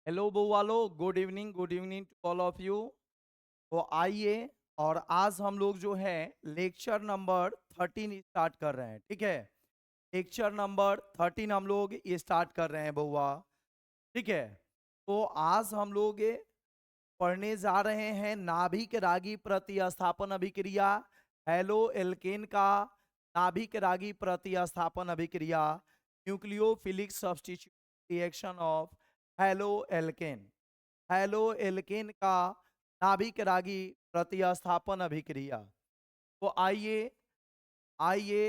Hello वालो, good evening to all of you. तो आइए, और आज हम लोग जो है लेक्चर नंबर 13 स्टार्ट कर रहे हैं। ठीक है, लेक्चर नंबर 13 हम लोग ये स्टार्ट कर रहे हैं बउआ। ठीक है, तो आज हम लोग ये पढ़ने जा रहे हैं नाभिक रागी प्रतिस्थापन अभिक्रिया, हेलो एल्केन का नाभिक रागी प्रतिस्थापन अभिक्रिया, nucleophilic substitution reaction of haloalkane. Halo alkane का नाभिक रागी प्रतिस्थापन अभिक्रिया। तो आइए आइए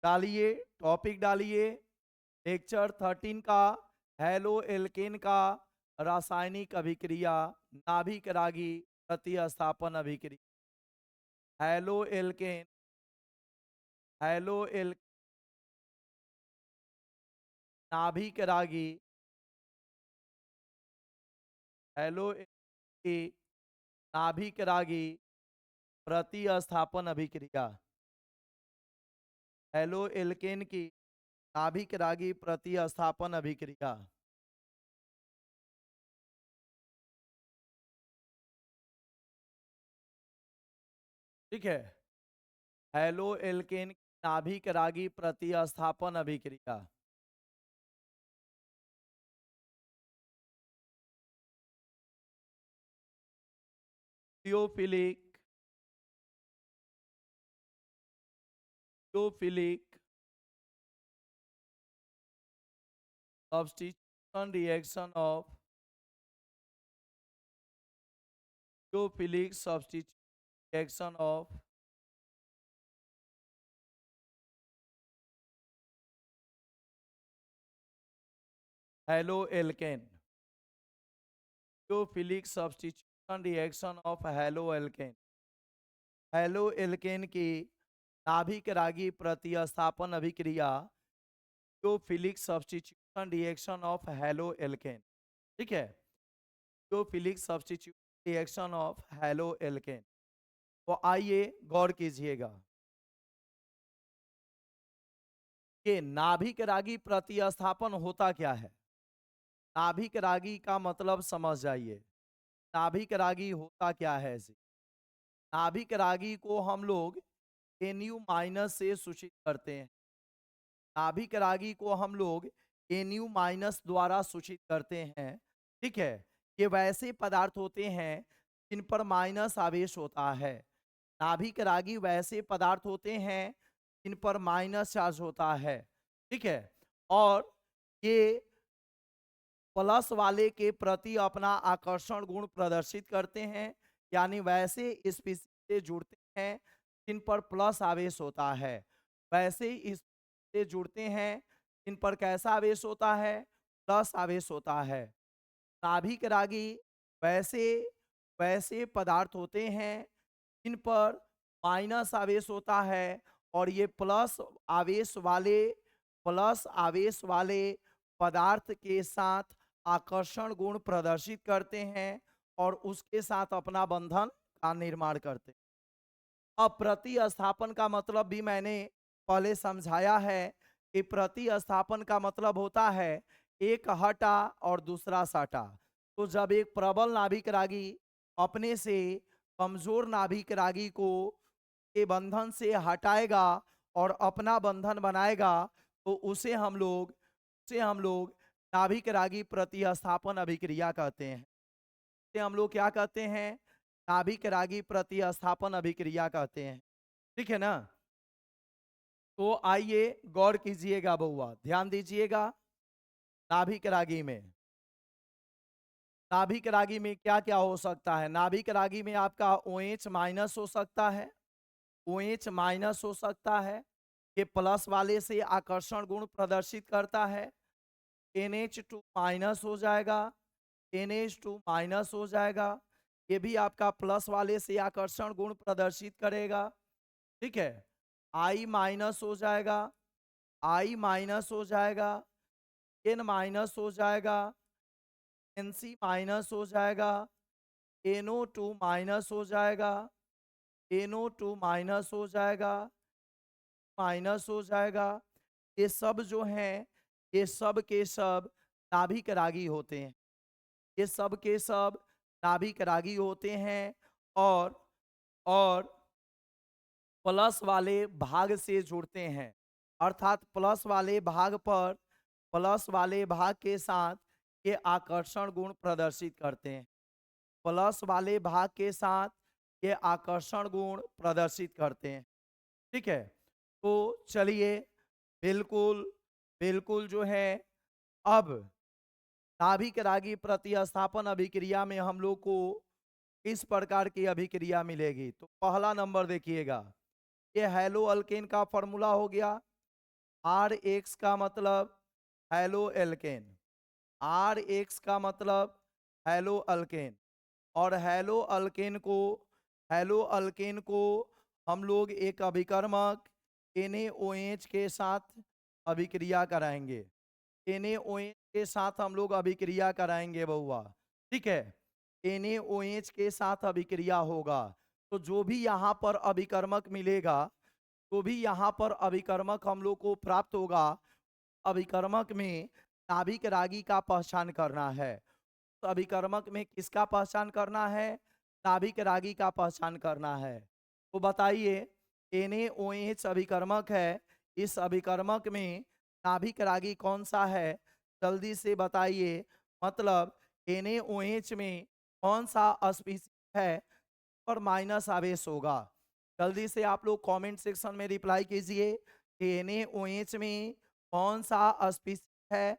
डालिए, टॉपिक डालिए। लेक्चर 13 का हेलो एल्केन का रासायनिक अभिक्रिया, नाभिक रागी प्रतिस्थापन अभिक्रिया। हेलो एल्केन, हेलो एल नाभिक रागी, हेलो की नाभिक रागी प्रतिस्थापन अभिक्रिया। हेलो एल्केन की नाभिक रागी प्रतिस्थापन अभिक्रिया। ठीक है, हेलो एल्केन की नाभिक रागी प्रतिस्थापन अभिक्रिया। Thiophilic thiophilic substitution reaction of thiophilic substitution reaction of haloalkane. Thiophilic substitution reaction of haloalkane. Haloalkane की नाभिक रागी प्रतिस्थापन अभिक्रिया, thiophilic substitution reaction of haloalkane. ठीक है, thiophilic substitution reaction of haloalkane. तो आइए गौर कीजिएगा कि नाभिक रागी प्रतिस्थापन होता क्या है। नाभिक रागी का मतलब समझ जाइए। नाभिक रागी होता क्या है जी? नाभिक रागी को हम लोग NU माइनस से सूचित करते हैं। नाभिक रागी को हम लोग NU माइनस द्वारा सूचित करते हैं। ठीक है, ये वैसे पदार्थ होते हैं जिन पर माइनस आवेश होता है। नाभिक रागी वैसे पदार्थ होते हैं जिन पर माइनस चार्ज होता है। ठीक है, और ये प्लस वाले के प्रति अपना आकर्षण गुण प्रदर्शित करते हैं, यानी वैसे स्पीशीज से जुड़ते हैं जिन पर प्लस आवेश होता है। वैसे स्पीशीज से जुड़ते हैं जिन पर कैसा आवेश होता है? प्लस आवेश होता है। नाभिक रागी वैसे वैसे पदार्थ होते हैं जिन पर माइनस आवेश होता है, और ये प्लस आवेश वाले पदार्थ के साथ आकर्षण गुण प्रदर्शित करते हैं और उसके साथ अपना बंधन का निर्माण करते हैं। अब प्रतिस्थापन का मतलब भी मैंने पहले समझाया है कि प्रतिस्थापन का मतलब होता है एक हटा और दूसरा सटा। तो जब एक प्रबल नाभिक रागी अपने से कमजोर नाभिक रागी को के बंधन से हटाएगा और अपना बंधन बनाएगा, तो उसे हम लोग नाभिक रागी प्रतिस्थापन अभिक्रिया कहते हैं। इसे हम लोग क्या कहते हैं? नाभिक रागी प्रतिस्थापन अभिक्रिया कहते हैं। ठीक है ना? तो आइए गौर कीजिएगा बउआ, ध्यान दीजिएगा। नाभिक रागी में नाभिक रागी में क्या क्या हो सकता है? नाभिक रागी में आपका OH माइनस हो सकता है, OH माइनस हो सकता है। ये प्लस वाले से आकर्षण गुण प्रदर्शित करता है। NH2 माइनस हो जाएगा, NH2 माइनस हो जाएगा। ये भी आपका प्लस वाले से आकर्षण गुण प्रदर्शित करेगा। ठीक है, I माइनस हो जाएगा, I माइनस हो जाएगा, N माइनस हो जाएगा, NC माइनस हो जाएगा, NO2 माइनस हो जाएगा, NO2 माइनस हो जाएगा, माइनस हो जाएगा। ये सब जो हैं, ये सब के सब नाभिक रागी होते हैं। ये सब के सब नाभिक रागी होते हैं और और प्लस वाले भाग से जुड़ते हैं, अर्थात प्लस वाले भाग के साथ ये आकर्षण गुण प्रदर्शित करते हैं। प्लस वाले भाग के साथ ये आकर्षण गुण प्रदर्शित करते हैं। ठीक है, तो चलिए, बिल्कुल बिल्कुल जो है, अब नाभिक रागी प्रतिस्थापन अभिक्रिया में हम लोग को किस प्रकार की अभिक्रिया मिलेगी। तो पहला नंबर देखिएगा, ये हेलो अल्केन का फॉर्मूला हो गया। आर एक्स का मतलब हेलो एल्केन, आर एक्स का मतलब हेलो अल्केन, और हेलो अल्केन को हम लोग एक अभिकर्मक NaOH के साथ अभिक्रिया कराएंगे। NaOH के साथ हम लोग अभिक्रिया कराएंगे बउआ। ठीक है, NaOH के साथ अभिक्रिया होगा, तो जो भी यहाँ पर अभिकर्मक मिलेगा, तो भी यहाँ पर अभिकर्मक हम लोग को प्राप्त होगा। अभिकर्मक में नाभिक रागी का पहचान करना है। तो अभिकर्मक में किसका पहचान करना है? नाभिक रागी का पहचान करना है। तो बताइए, NaOH अभिकर्मक है, इस अभिकर्मक में नाभिक रागी कौन सा है? जल्दी से बताइए, मतलब NaOH में कौन सा स्पीशीज है पर माइनस आवेश होगा? जल्दी से आप लोग कमेंट सेक्शन में रिप्लाई कीजिए कि NaOH में कौन सा स्पीशीज है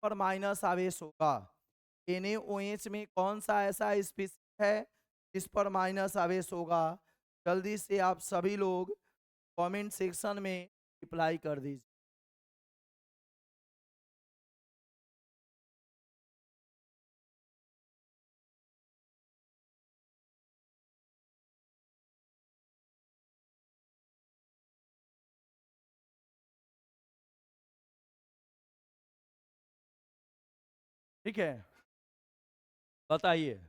पर माइनस आवेश होगा। NaOH में कौन सा ऐसा स्पीशीज है जिस पर माइनस आवेश होगा? जल्दी से आप सभी लोग कमेंट सेक्शन में रिप्लाई कर दीजिए। ठीक है, बताइए,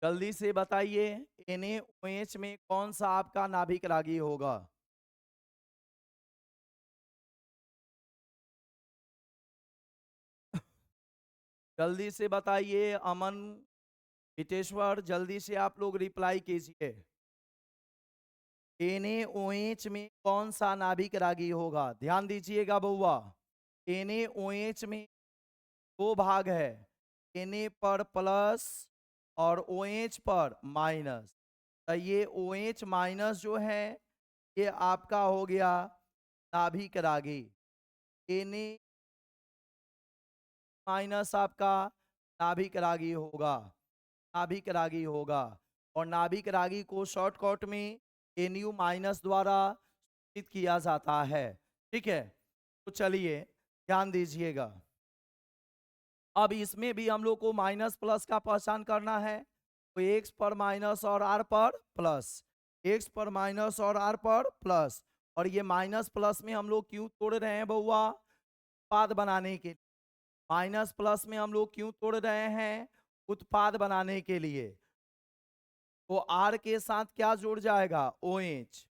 जल्दी से बताइए, NaOH में कौन सा आपका नाभिक रागी होगा? जल्दी से बताइए, अमन, हितेश्वर, जल्दी से आप लोग रिप्लाई कीजिए। NaOH में कौन सा नाभिक रागी होगा? ध्यान दीजिएगा बउआ, NaOH में दो भाग है, Na पर प्लस और OH पर माइनस। तो ये OH माइनस जो है, ये आपका हो गया नाभिक रागी। Na माइनस आपका नाभिक रागी होगा, नाभिक रागी होगा। और नाभिक रागी को शॉर्टकट में Nu माइनस द्वारा सूचित किया जाता है। ठीक है, तो चलिए ध्यान दीजिएगा, अब इसमें भी हम लोग को माइनस प्लस का पहचान करना है। तो एक्स पर माइनस और आर पर प्लस, एक्स पर माइनस और आर पर प्लस, और ये माइनस प्लस में हम लोग क्यों तोड़ रहे हैं बउआ? उत्पाद बनाने के, माइनस प्लस में हम लोग क्यों तोड़ रहे हैं? उत्पाद बनाने के लिए। तो आर के साथ क्या जुड़ जाएगा? OH।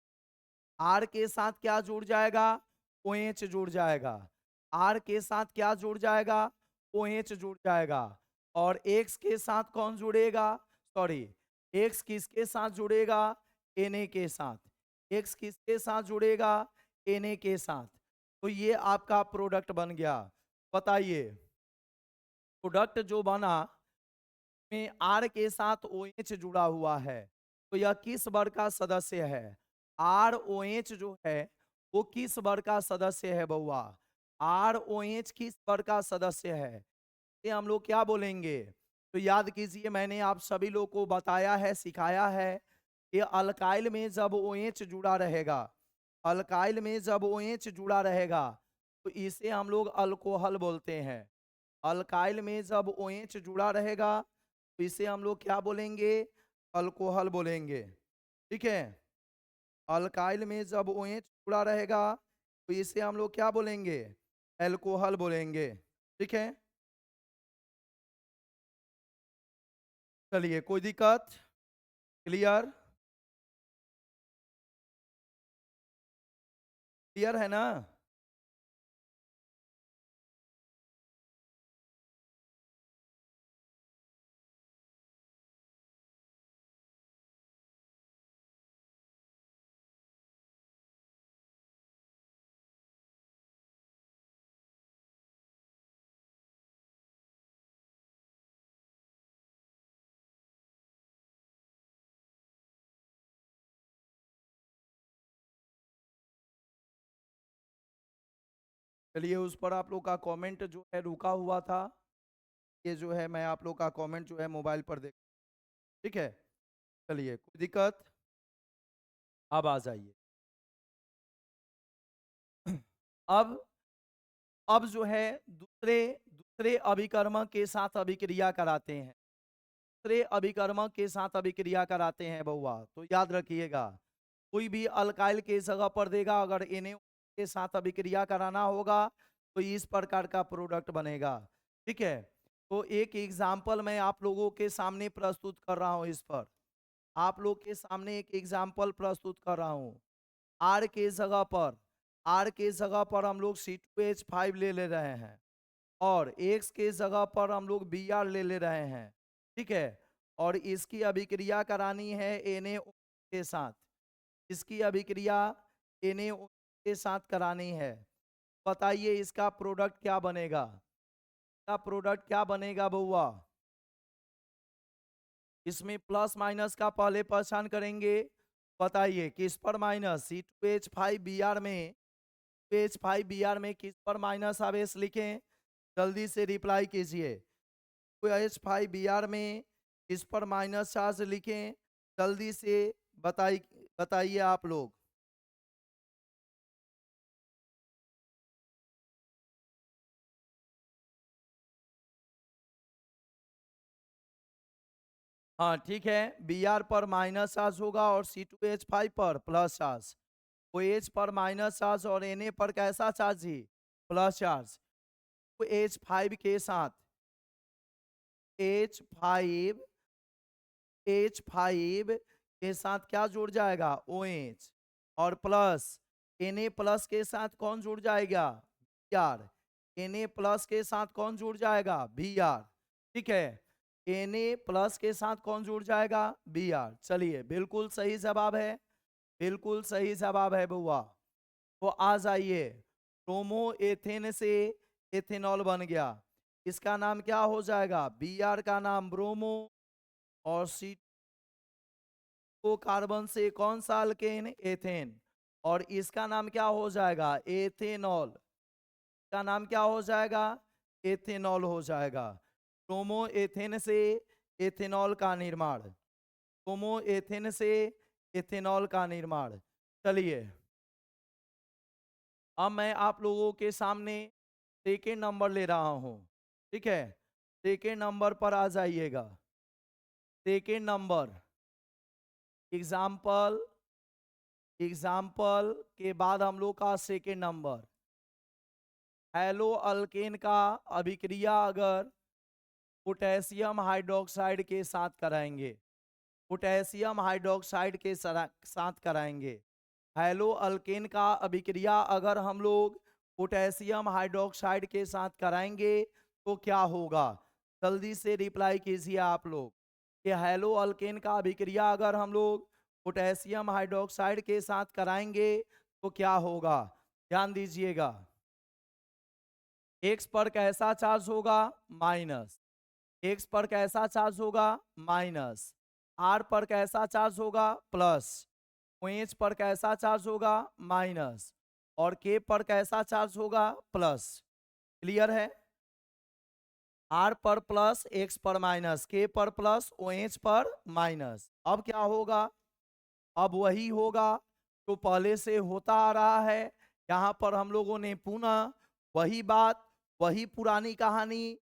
आर के साथ क्या जुड़ जाएगा? OH जुड़ जाएगा। आर के साथ क्या जुड़ जाएगा? OH जुड़ जाएगा। और एक्स के साथ कौन जुड़ेगा? सॉरी, एक्स किसके साथ जुड़ेगा? Na के साथ। एक्स किसके साथ जुड़ेगा? Na के साथ। तो ये आपका प्रोडक्ट बन गया। बताइए, प्रोडक्ट जो बना में आर के साथ OH जुड़ा हुआ है, तो यह किस वर्ग का सदस्य है? आर OH जो है वो किस वर्ग का सदस्य है बउआ? आर OH किस वर्ग का सदस्य है? ये हम लोग क्या बोलेंगे? तो याद कीजिए, मैंने आप सभी लोग को बताया है, सिखाया है कि अल्काइल में जब OH जुड़ा रहेगा, अल्काइल में जब OH जुड़ा रहेगा, तो इसे हम लोग अल्कोहल बोलते हैं। अल्काइल में जब OH जुड़ा रहेगा, तो इसे हम लोग क्या बोलेंगे? अल्कोहल बोलेंगे। ठीक है, अल्काइल में जब OH जुड़ा रहेगा, तो इसे हम लोग क्या बोलेंगे? एल्कोहल बोलेंगे। ठीक है, चलिए, कोई दिक्कत? क्लियर? क्लियर है ना? चलिए उस पर आप लोग का कमेंट जो है रुका हुआ था, ये जो है मैं आप लोग का कमेंट जो है मोबाइल पर देख, ठीक है। चलिए कोई दिक्कत, अब आ जाइए। अब अब जो है दूसरे दूसरे अभिकर्मक के साथ अभिक्रिया कराते हैं, दूसरे अभिकर्मक के साथ अभिक्रिया कराते हैं बउआ, तो याद रखिएगा कोई भी अल्काइल के जगह पर देगा, अगर Na के साथ अभिक्रिया कराना होगा तो इस प्रकार का प्रोडक्ट बनेगा, ठीक है। तो एक एग्जाम्पल मैं आप लोगों के सामने प्रस्तुत कर रहा हूं, इस पर आप लोग के सामने एक एग्जाम्पल प्रस्तुत कर रहा हूं। आर के जगह पर आर के जगह पर हम लोग C2H5 ले रहे हैं, और एक्स के जगह पर हम लोग Br ले रहे हैं, ठीक है। और इसकी अभिक्रिया करानी है Na के साथ, इसकी अभिक्रिया Na के साथ करानी है। बताइए इसका प्रोडक्ट क्या बनेगा, इसका प्रोडक्ट क्या बनेगा बउआ? इसमें प्लस माइनस का पहले पहचान करेंगे। बताइए किस पर माइनस? C2H5Br में, H5Br में किस पर माइनस आवेश लिखें? जल्दी से रिप्लाई कीजिए। H5Br में किस पर माइनस चार्ज लिखें? जल्दी से बताइए आप लोग। हाँ ठीक है, Br पर माइनस चार्ज होगा और C2H5 पर प्लस चार्ज। तो H पर माइनस चार्ज और Na पर कैसा चार्ज ही? Plus charge. तो H5 के साथ H5 H5 के साथ क्या जुड़ जाएगा? OH। और प्लस Na प्लस के साथ कौन जुड़ जाएगा? Br। Na प्लस के साथ कौन जुड़ जाएगा? Br, ठीक है। Na प्लस के साथ कौन जुड़ जाएगा? Br। चलिए बिल्कुल सही जवाब है, बिल्कुल सही जवाब है बुआ। तो आ जाइए, ब्रोमो एथेन से एथेनॉल बन गया, इसका नाम क्या हो जाएगा? Br का नाम ब्रोमो, और C को कार्बन से कौन सा अल्केन? एथेन, और इसका नाम क्या हो जाएगा? एथेनॉल। का नाम क्या हो जाएगा? एथेनॉल हो जाएगा। ब्रोमो एथेन से एथेनॉल का निर्माण, ब्रोमो एथेन से एथेनॉल का निर्माण। चलिए अब मैं आप लोगों के सामने सेकेंड नंबर ले रहा हूं, ठीक है। सेकेंड नंबर पर आ जाइएगा। सेकेंड नंबर एग्जाम्पल, एग्जाम्पल के बाद हम लोग का सेकेंड नंबर, हेलो अल्केन का अभिक्रिया अगर पोटेशियम हाइड्रोक्साइड के साथ कराएंगे, पोटेशियम हाइड्रोक्साइड के साथ कराएंगे। हेलो अल्केन का अभिक्रिया अगर हम लोग पोटेशियम हाइड्रोक्साइड के साथ कराएंगे तो क्या होगा? जल्दी से रिप्लाई कीजिए आप लोग कि हेलो अल्केन का अभिक्रिया अगर हम लोग पोटेशियम हाइड्रोक्साइड के साथ कराएंगे तो क्या होगा? ध्यान दीजिएगा। एक्स पर कैसा चार्ज होगा? माइनस। एक्स पर कैसा चार्ज होगा? माइनस। आर पर कैसा चार्ज होगा? प्लस। OH पर कैसा चार्ज होगा? माइनस। और K पर कैसा चार्ज होगा? प्लस। क्लियर है? R पर प्लस, X पर माइनस, K पर प्लस, OH पर माइनस। अब क्या होगा? अब वही होगा तो पहले से होता आ रहा है। यहां पर हम लोगों ने पुनः वही बात, वही पुरानी कहानी,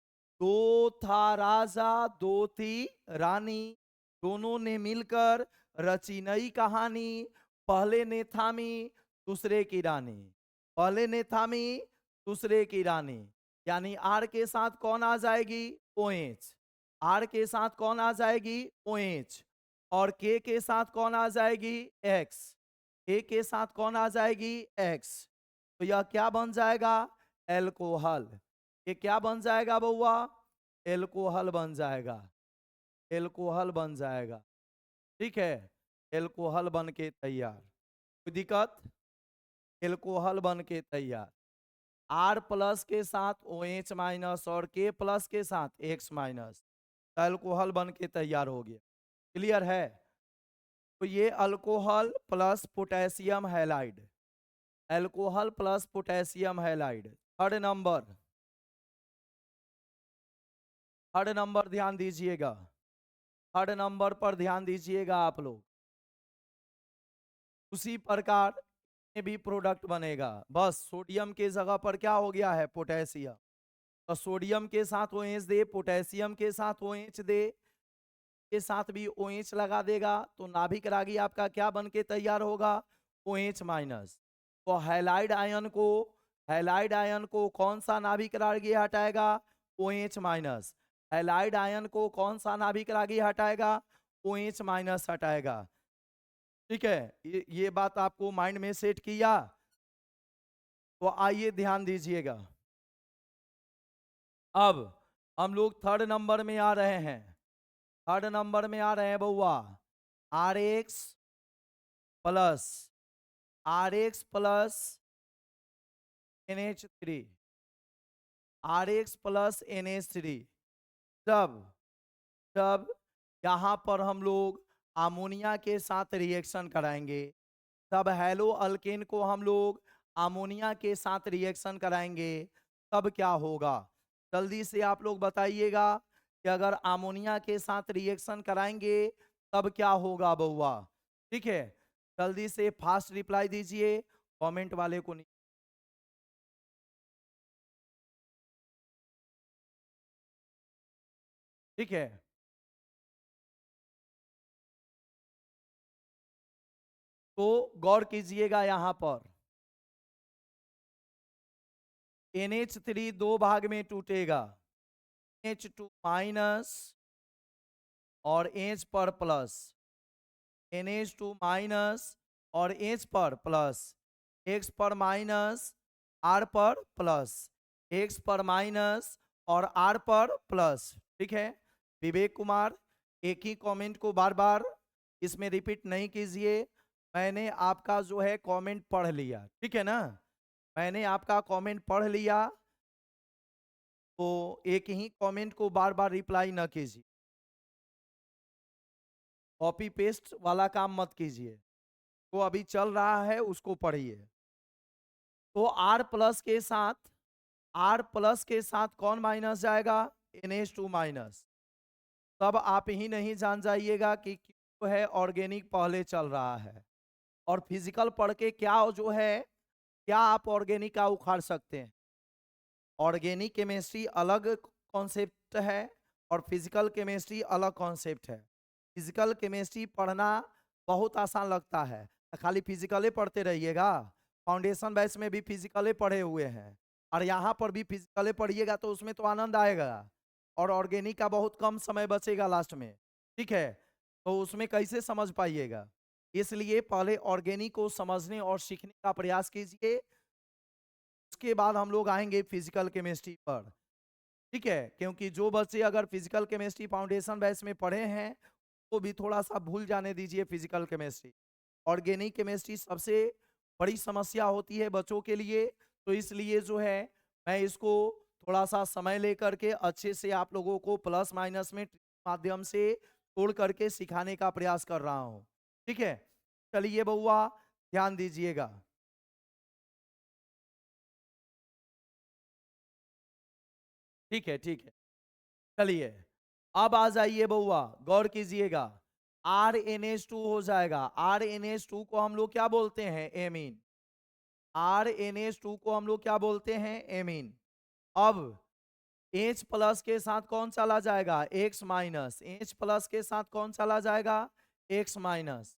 दो था राजा दो थी रानी, दोनों ने मिलकर रची नई कहानी, पहले ने थामी दूसरे की रानी, पहले ने थामी दूसरे की रानी। यानी आर के साथ कौन आ जाएगी? OH। आर के साथ कौन आ जाएगी? OH। और के साथ कौन आ जाएगी? एक्स। के साथ कौन आ जाएगी? एक्स। तो यह क्या बन जाएगा? एल्कोहल। ये क्या बन जाएगा बउआ? एल्कोहल बन जाएगा, एल्कोहल बन जाएगा, ठीक है। एल्कोहल बन के तैयार, कोई दिक्कत? एल्कोहल बन के तैयार। आर प्लस के साथ OH माइनस और के प्लस के साथ एक्स माइनस, एल्कोहल बन के तैयार हो गया। क्लियर है? तो ये alcohol plus potassium halide, alcohol plus potassium halide, third number, third number ध्यान दीजिएगा, थर्ड नंबर पर ध्यान दीजिएगा आप लोग। उसी प्रकार में भी प्रोडक्ट बनेगा, बस सोडियम के जगह पर क्या हो गया है, पोटेशियम। तो सोडियम के साथ OH दे, पोटेशियम के साथ OH दे, के साथ भी OH लगा देगा, तो नाभिक रागी आपका क्या बन के तैयार होगा, OH माइनस। तो हैलाइड आयन को कौन सा नाभिक रागी हटाएगा, OH माइनस। हैलाइड आयन को कौन सा नाभिक रागी हटाएगा, OH माइनस हटाएगा। ठीक है, ये बात आपको माइंड में सेट किया। तो आइए ध्यान दीजिएगा, अब हम लोग थर्ड नंबर में आ रहे हैं, थर्ड नंबर में आ रहे हैं बउआ। RX plus, RX plus NH3, RX plus NH3। जब जब यहाँ पर हम लोग अमोनिया के साथ रिएक्शन कराएंगे, तब हेलो अल्केन को हम लोग अमोनिया के साथ रिएक्शन कराएंगे, तब क्या होगा, जल्दी से आप लोग बताइएगा कि अगर अमोनिया के साथ रिएक्शन कराएंगे तब क्या होगा बउआ। ठीक है, जल्दी से फास्ट रिप्लाई दीजिए, कमेंट वाले को नहीं। ठीक है, तो गौर कीजिएगा, यहां पर NH3 दो भाग में टूटेगा, H2 माइनस और H पर प्लस, NH2 माइनस और H पर प्लस, X पर माइनस R पर प्लस, X पर माइनस और R पर प्लस। ठीक है, विवेक कुमार एक ही कमेंट को बार बार इसमें रिपीट नहीं कीजिए, मैंने आपका जो है कमेंट पढ़ लिया, ठीक है ना, मैंने आपका कमेंट पढ़ लिया, तो एक ही कमेंट को बार बार रिप्लाई न कीजिए, कॉपी पेस्ट वाला काम मत कीजिए, तो अभी चल रहा है उसको पढ़िए। तो R प्लस के साथ, R प्लस के साथ कौन माइनस जाएगा, NH2 माइनस। तब आप ही नहीं जान जाइएगा कि क्यों है ऑर्गेनिक पहले चल रहा है, और फिजिकल पढ़ के क्या जो है, क्या आप ऑर्गेनिक का उखाड़ सकते हैं। ऑर्गेनिक केमिस्ट्री अलग कॉन्सेप्ट है और फिजिकल केमिस्ट्री अलग कॉन्सेप्ट है। फिजिकल केमिस्ट्री पढ़ना बहुत आसान लगता है, खाली फिजिकले पढ़ते रहिएगा, फाउंडेशन बैच में भी फिजिकले पढ़े हुए हैं, और यहाँ पर भी फिजिकले पढ़िएगा तो उसमें तो आनंद आएगा, और ऑर्गेनिक का बहुत कम समय बचेगा लास्ट में। ठीक है, तो उसमें कैसे समझ पाइएगा, इसलिए पहले ऑर्गेनिक को समझने और सीखने का प्रयास कीजिए, उसके बाद हम लोग आएंगे फिजिकल केमिस्ट्री पर। ठीक है, क्योंकि जो बच्चे अगर फिजिकल केमिस्ट्री फाउंडेशन बैच में पढ़े हैं वो भी थोड़ा सा भूल जाने दीजिए फिजिकल केमिस्ट्री। ऑर्गेनिक केमिस्ट्री सबसे बड़ी समस्या होती है बच्चों के लिए, तो इसलिए जो है मैं इसको थोड़ा सा समय लेकर के अच्छे से आप लोगों को प्लस माइनस में माध्यम से तोड़ करके सिखाने का प्रयास कर रहा हूँ। ठीक है, चलिए बउआ ध्यान दीजिएगा। ठीक है, ठीक है, चलिए अब आ जाइए बउआ, गौर कीजिएगा, RNH2 हो जाएगा, RNH2 को हम लोग क्या बोलते हैं, एमीन। RNH2 को हम लोग क्या बोलते हैं, एमीन। अब H प्लस के साथ कौन चला जाएगा, X माइनस, H प्लस के साथ कौन चला जाएगा, X माइनस।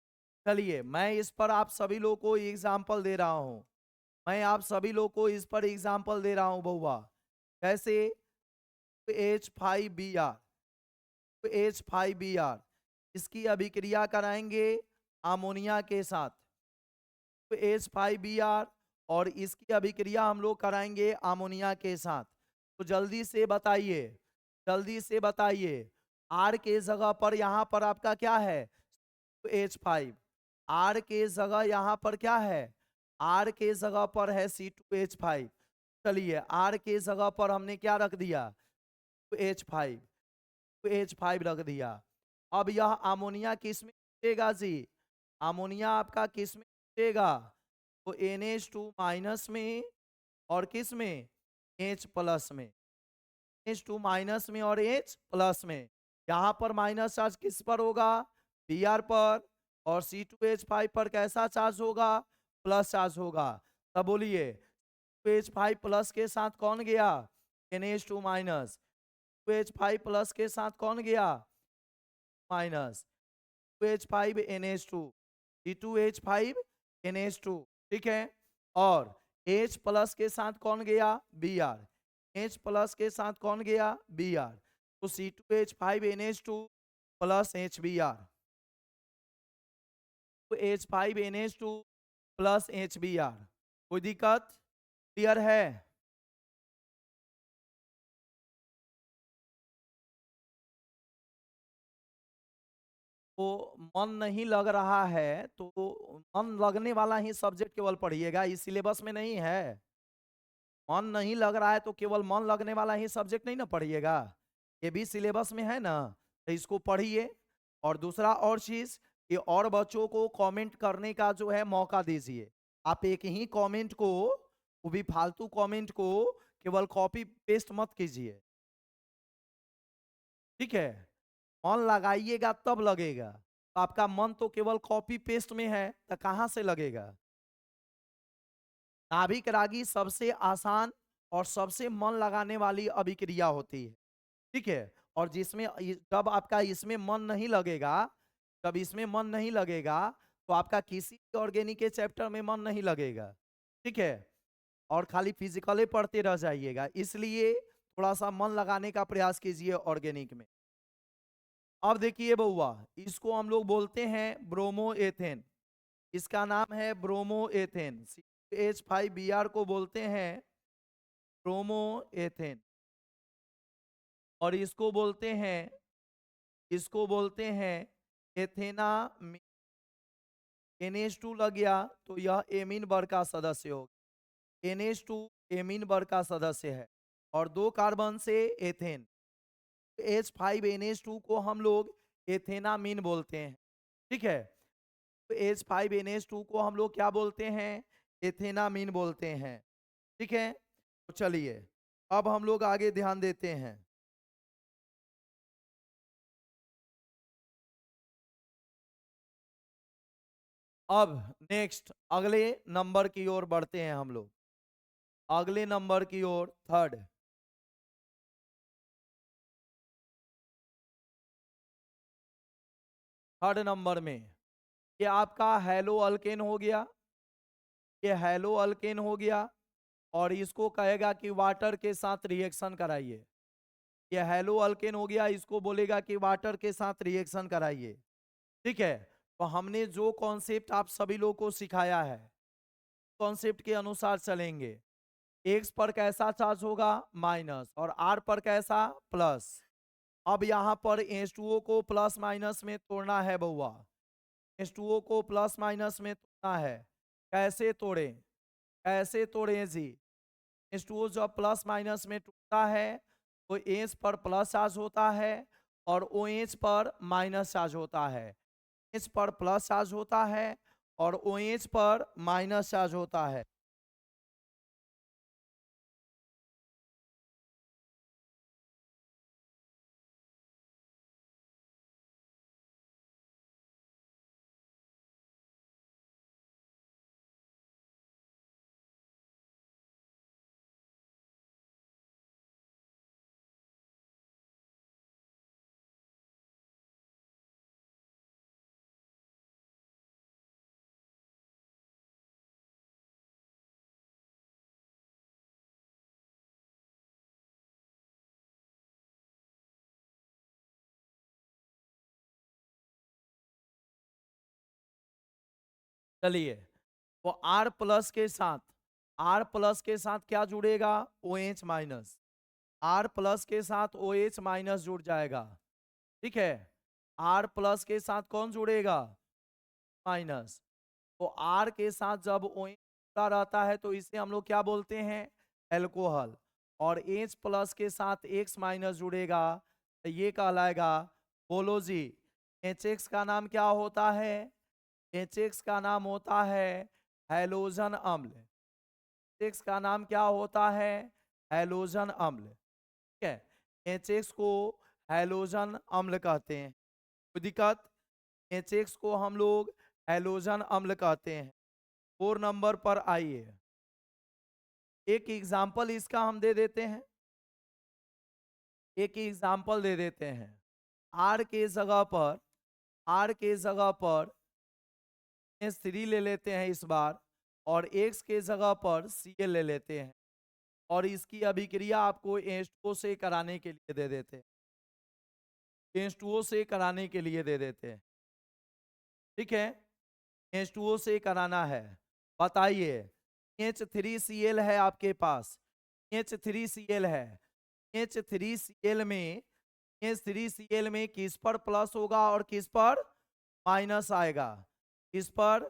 चलिए मैं इस पर आप सभी लोग को एग्जाम्पल दे रहा हूं, मैं आप सभी लोग को इस पर एग्जाम्पल दे रहा हूं बउआ, कैसे, H5Br, H5Br इसकी अभिक्रिया कराएंगे अमोनिया के साथ, तो H5Br और इसकी अभिक्रिया हम लोग कराएंगे अमोनिया के साथ। तो जल्दी से बताइए, जल्दी से बताइए, R के जगह पर यहाँ पर आपका क्या है, H5, R के जगह यहाँ पर क्या है, R के जगह पर है C2H5। चलिए R के जगह पर हमने क्या रख दिया, H5, H5 रख दिया। अब यह अमोनिया किस में टूटेगा जी, अमोनिया आपका किस में टूटेगा, तो NH2 माइनस में और किस में, H प्लस में, H2 माइनस में और H प्लस में। यहाँ पर माइनस चार्ज किस पर होगा? Br पर। और C2H5 पर कैसा चार्ज होगा? प्लस चार्ज होगा। तब बोलिए H5 प्लस के साथ कौन गया? NH2 minus. H5 प्लस के साथ कौन गया? Minus. H5 NH2, C2H5 NH2, ठीक है। और H प्लस के साथ कौन गया? Br। H प्लस के साथ कौन गया? Br। तो C2H5 NH2 प्लस HBr, तो H5 NH2 प्लस HBr। कोई दिक्कत? क्लियर है? तो मन नहीं लग रहा है तो मन लगने वाला ही सब्जेक्ट केवल पढ़िएगा, इस सिलेबस में नहीं है। मन नहीं लग रहा है तो केवल मन लगने वाला ही सब्जेक्ट नहीं ना पढ़िएगा, ये भी सिलेबस में है ना, तो इसको पढ़िए। और दूसरा और चीज कि और बच्चों को कमेंट करने का जो है मौका दीजिए। आप एक ही कमेंट को, वो भी फालतू कमेंट को केवल कॉपी पेस्ट मत कीजिए, ठीक है। मन लगाइएगा तब लगेगा, तो आपका मन तो केवल कॉपी पेस्ट में है तो कहां से लगेगा? नाभिक रागी सबसे आसान और सबसे मन लगाने वाली अभिक्रिया होती है, ठीक है। और जिसमें जब आपका इसमें मन नहीं लगेगा, जब इसमें मन नहीं लगेगा तो आपका किसी भी ऑर्गेनिक के चैप्टर में मन नहीं लगेगा, ठीक है। और खाली फिजिकली पढ़ते रह जाइएगा, इसलिए थोड़ा सा मन लगाने का प्रयास कीजिए ऑर्गेनिक में। अब देखिए बउआ, इसको हम लोग बोलते हैं ब्रोमो एथेन, इसका नाम है ब्रोमो एथेन। H5Br को बोलते हैं ब्रोमो एथेन। और इसको बोलते हैं एथेना। NH2 लग गया तो यह एमीन वर्ग का सदस्य होगा। NH2 एमीन वर्ग का सदस्य है और 2 कार्बन से एथेन। H5NH2 को हम लोग एथेनामीन बोलते हैं, ठीक है। तो H5NH2 को हम लोग क्या बोलते हैं? एथेनामीन बोलते हैं, ठीक है। तो चलिए अब हम लोग आगे ध्यान देते हैं। अब नेक्स्ट अगले नंबर की ओर बढ़ते हैं हम लोग, अगले नंबर की ओर थर्ड। थर्ड नंबर में ये आपका हेलो अल्केन हो गया, ये हेलो अल्केन हो गया। और इसको कहेगा कि वाटर के साथ रिएक्शन कराइए। ये हेलो अल्केन हो गया, इसको बोलेगा कि वाटर के साथ रिएक्शन कराइए, ठीक है। तो हमने जो कॉन्सेप्ट आप सभी लोगों को सिखाया है, कॉन्सेप्ट के अनुसार चलेंगे। एक्स पर कैसा चार्ज होगा? माइनस। और आर पर कैसा? प्लस। अब यहाँ पर H2O को प्लस माइनस में तोड़ना है बउआ, H2O को प्लस माइनस में तोड़ना है। कैसे तोड़े? कैसे तोड़े जी? H2O जब प्लस माइनस में टूटता है तो H पर प्लस चार्ज होता है और OH पर माइनस चार्ज होता है। H पर प्लस चार्ज होता है और OH पर माइनस चार्ज होता है। चलिए, तो R प्लस के साथ, R प्लस के साथ क्या जुड़ेगा? OH minus. R प्लस के साथ OH माइनस जुड़ जाएगा, ठीक है। R प्लस के साथ कौन जुड़ेगा? माइनस। तो R के साथ जब OH जुड़ा रहता है तो इसे हम लोग क्या बोलते हैं? एल्कोहल। और H प्लस के साथ X माइनस जुड़ेगा तो ये कहलाएगा होलोजी। HX का नाम क्या होता है? HX का नाम होता है हैलोजन अम्ल। HX का नाम क्या होता है? हैलोजन अम्ल, ठीक है। HX को हैलोजन अम्ल कहते हैं, कोई दिक्कत? HX को हम लोग हैलोजन अम्ल कहते हैं। 4 नंबर पर आइए, एक एग्जाम्पल इसका हम दे देते हैं, एक एग्जाम्पल दे देते हैं। आर के जगह पर, आर के जगह पर H3 ले लेते हैं इस बार, और X के जगह पर Cl ले लेते हैं, और इसकी अभिक्रिया आपको H2O से कराने के लिए दे देते हैं, H2O से कराने के लिए दे देते हैं, ठीक है। H2O से कराना है। बताइए, H3Cl है आपके पास, H3Cl है, H3Cl में, H3Cl में किस पर प्लस होगा और किस पर माइनस आएगा? किस पर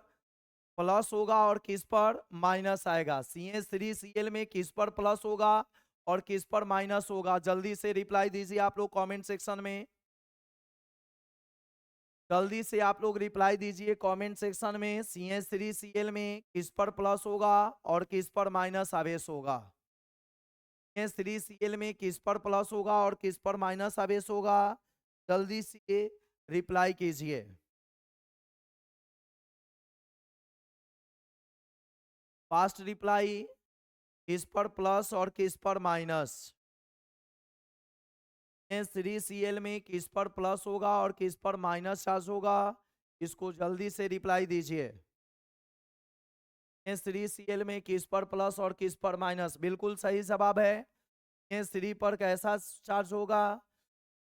प्लस होगा और किस पर माइनस आएगा? CH3Cl में किस पर प्लस होगा और किस पर माइनस होगा? जल्दी से रिप्लाई दीजिए आप लोग कमेंट सेक्शन में, जल्दी से आप लोग रिप्लाई दीजिए कमेंट सेक्शन में। CH3Cl में किस पर प्लस होगा और किस पर माइनस आवेश होगा? CH3Cl में किस पर प्लस होगा और किस पर माइनस आवेश होगा? जल्दी से रिप्लाई कीजिए। फास्ट रिप्लाई, किस पर प्लस और किस पर माइनस? CH3Cl में किस पर प्लस होगा और किस पर माइनस चार्ज होगा? इसको जल्दी से रिप्लाई दीजिए। H3Cl में किस पर प्लस और किस पर माइनस? बिल्कुल सही जवाब है। H3 पर कैसा चार्ज होगा?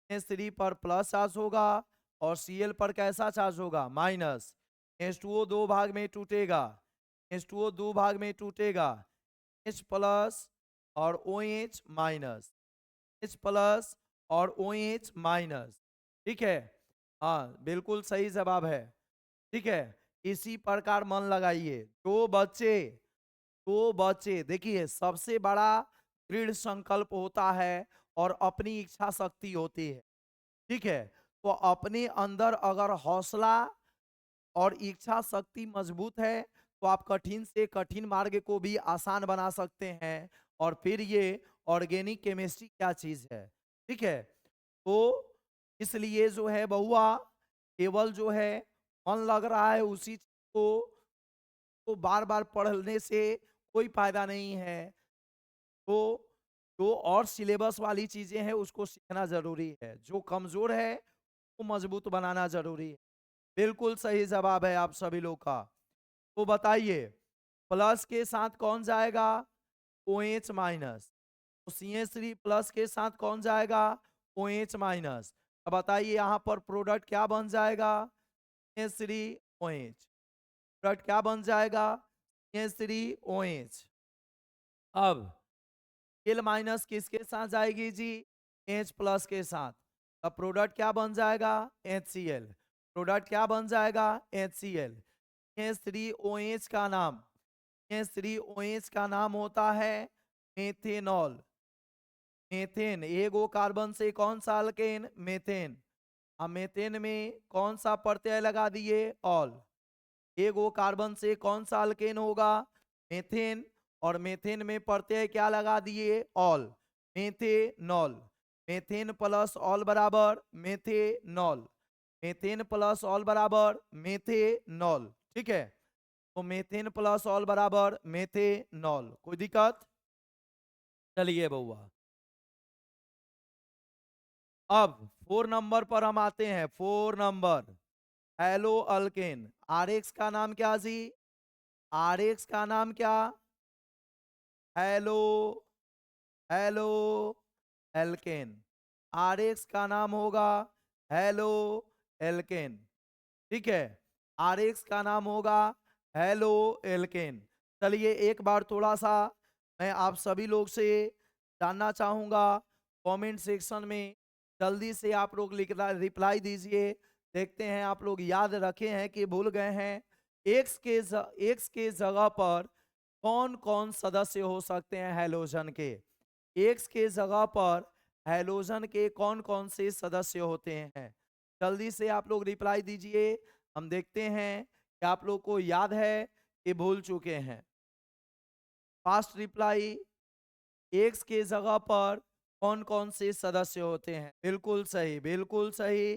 H3 पर प्लस चार्ज होगा, और Cl पर कैसा चार्ज होगा? माइनस। H2O दो भाग में टूटेगा, H2O दो भाग में टूटेगा, H प्लस और OH माइनस, H प्लस और OH माइनस, ठीक है। हाँ, बिल्कुल सही जवाब है, ठीक है। इसी प्रकार मन लगाइए। तो बच्चे देखिए, सबसे बड़ा दृढ़ संकल्प होता है और अपनी इच्छा शक्ति होती है, ठीक है। तो अपने अंदर अगर हौसला और इच्छा शक्ति मजबूत है, तो आप कठिन से कठिन मार्ग को भी आसान बना सकते हैं। और फिर ये ऑर्गेनिक केमिस्ट्री क्या चीज है, ठीक है। तो इसलिए जो है बहुआ, केवल जो है मन लग रहा है उसी चीज को तो बार बार पढ़ने से कोई फायदा नहीं है। तो जो और सिलेबस वाली चीजें हैं उसको सीखना जरूरी है, जो कमजोर है वो मजबूत बनाना जरूरी है। बिल्कुल सही जवाब है आप सभी लोग का। तो बताइए, प्लस के साथ कौन जाएगा? OH minus. तो CH3 प्लस के साथ कौन जाएगा? OH minus. अब बताइए यहाँ पर प्रोडक्ट क्या बन जाएगा? CH3OH। प्रोडक्ट क्या बन जाएगा? CH3OH। अब L माइनस किसके साथ जाएगी जी? H प्लस के साथ। अब प्रोडक्ट क्या बन जाएगा? HCl। प्रोडक्ट क्या बन जाएगा? HCl। H3OH का नाम, H3OH का नाम होता है मेथेनॉल। मेथेन, एगो कार्बन से कौन सा अल्केन? मेथेन। अब मेथेन में कौन सा प्रत्यय लगा दिए? ऑल। एगो कार्बन से कौन सा अल्केन होगा? मेथेन। और मेथेन में प्रत्यय क्या लगा दिए? All. Methanol. Methane plus all बराबर मेथेनॉल, मेथेन प्लस ऑल बराबर मेथेनॉल, ठीक है। तो मेथेन प्लस ऑल बराबर मेथेनॉल, कोई दिक्कत? चलिए बउआ, अब 4 नंबर पर हम आते हैं। 4 नंबर, हेलो अल्केन। RX का नाम क्या जी? RX का नाम क्या? Hello, halo alkane. RX का नाम होगा हेलो एल्केन, ठीक है। RX का नाम होगा हेलो एल्केन। चलिए एक बार थोड़ा सा मैं आप सभी लोग से जानना चाहूंगा, कमेंट सेक्शन में जल्दी से आप लोग रिप्लाई दीजिए। देखते हैं आप लोग याद रखे हैं कि भूल गए हैं। एक्स के जगह पर कौन कौन सदस्य हो सकते हैं हैलोजन के? एक्स के जगह पर हैलोजन के कौन कौन से सदस्य होते हैं? जल्दी से आप लोग रिप्लाई दीजिए। हम देखते हैं कि आप लोग को याद है कि भूल चुके हैं। फास्ट रिप्लाई, एक्स के जगह पर कौन कौन से सदस्य होते हैं? बिल्कुल सही, बिल्कुल सही।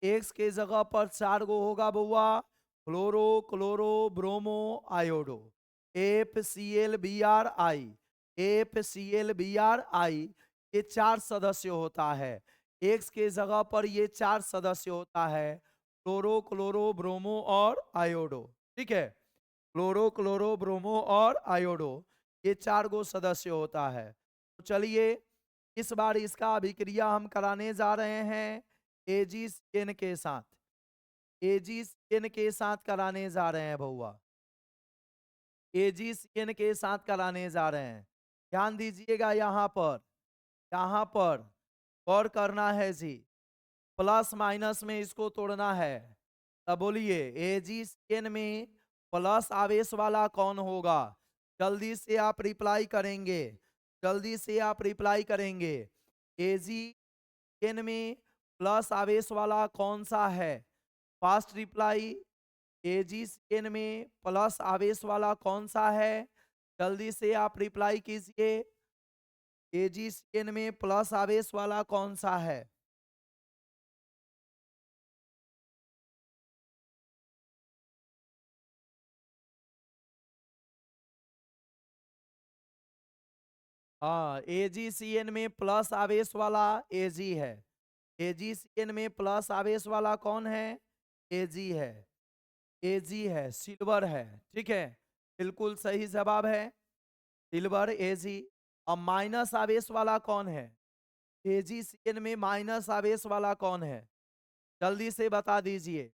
एक्स के जगह पर 4 गो होगा बउआ, chloro, chloro, bromo, iodo. FCl Br I, FCl Br I, ये 4 सदस्य होता है। एक्स के जगह पर ये 4 सदस्य होता है, क्लोरो, क्लोरो, ब्रोमो और आयोडो। ठीक है, क्लोरो, क्लोरो, ब्रोमो और आयोडो, ये 4 गो सदस्य होता है। तो चलिए इस बार इसका अभिक्रिया हम कराने जा रहे हैं AgCN के साथ। AgCN के साथ कराने जा रहे हैं बउआ, AgCN के साथ कराने जा रहे हैं। ध्यान दीजिएगा यहाँ पर गौर करना है जी। प्लस माइनस में इसको तोड़ना है। तब बोलिए AgCN में प्लस आवेश वाला कौन होगा? जल्दी से आप रिप्लाई करेंगे, जल्दी से आप रिप्लाई करेंगे। AgCN में प्लस आवेश वाला कौन सा है? Fast reply. AgCN में प्लस आवेश वाला कौन सा है? जल्दी से आप रिप्लाई कीजिए। AgCN में प्लस आवेश वाला कौन सा है? हाँ, AgCN में प्लस आवेश वाला Ag है। AgCN में प्लस आवेश वाला कौन है? Ag है, Ag है, सिल्वर है। ठीक है, बिल्कुल सही जवाब है, सिल्वर Ag। अब माइनस आवेश वाला कौन है? AgCN में माइनस आवेश वाला कौन है? जल्दी से बता दीजिए।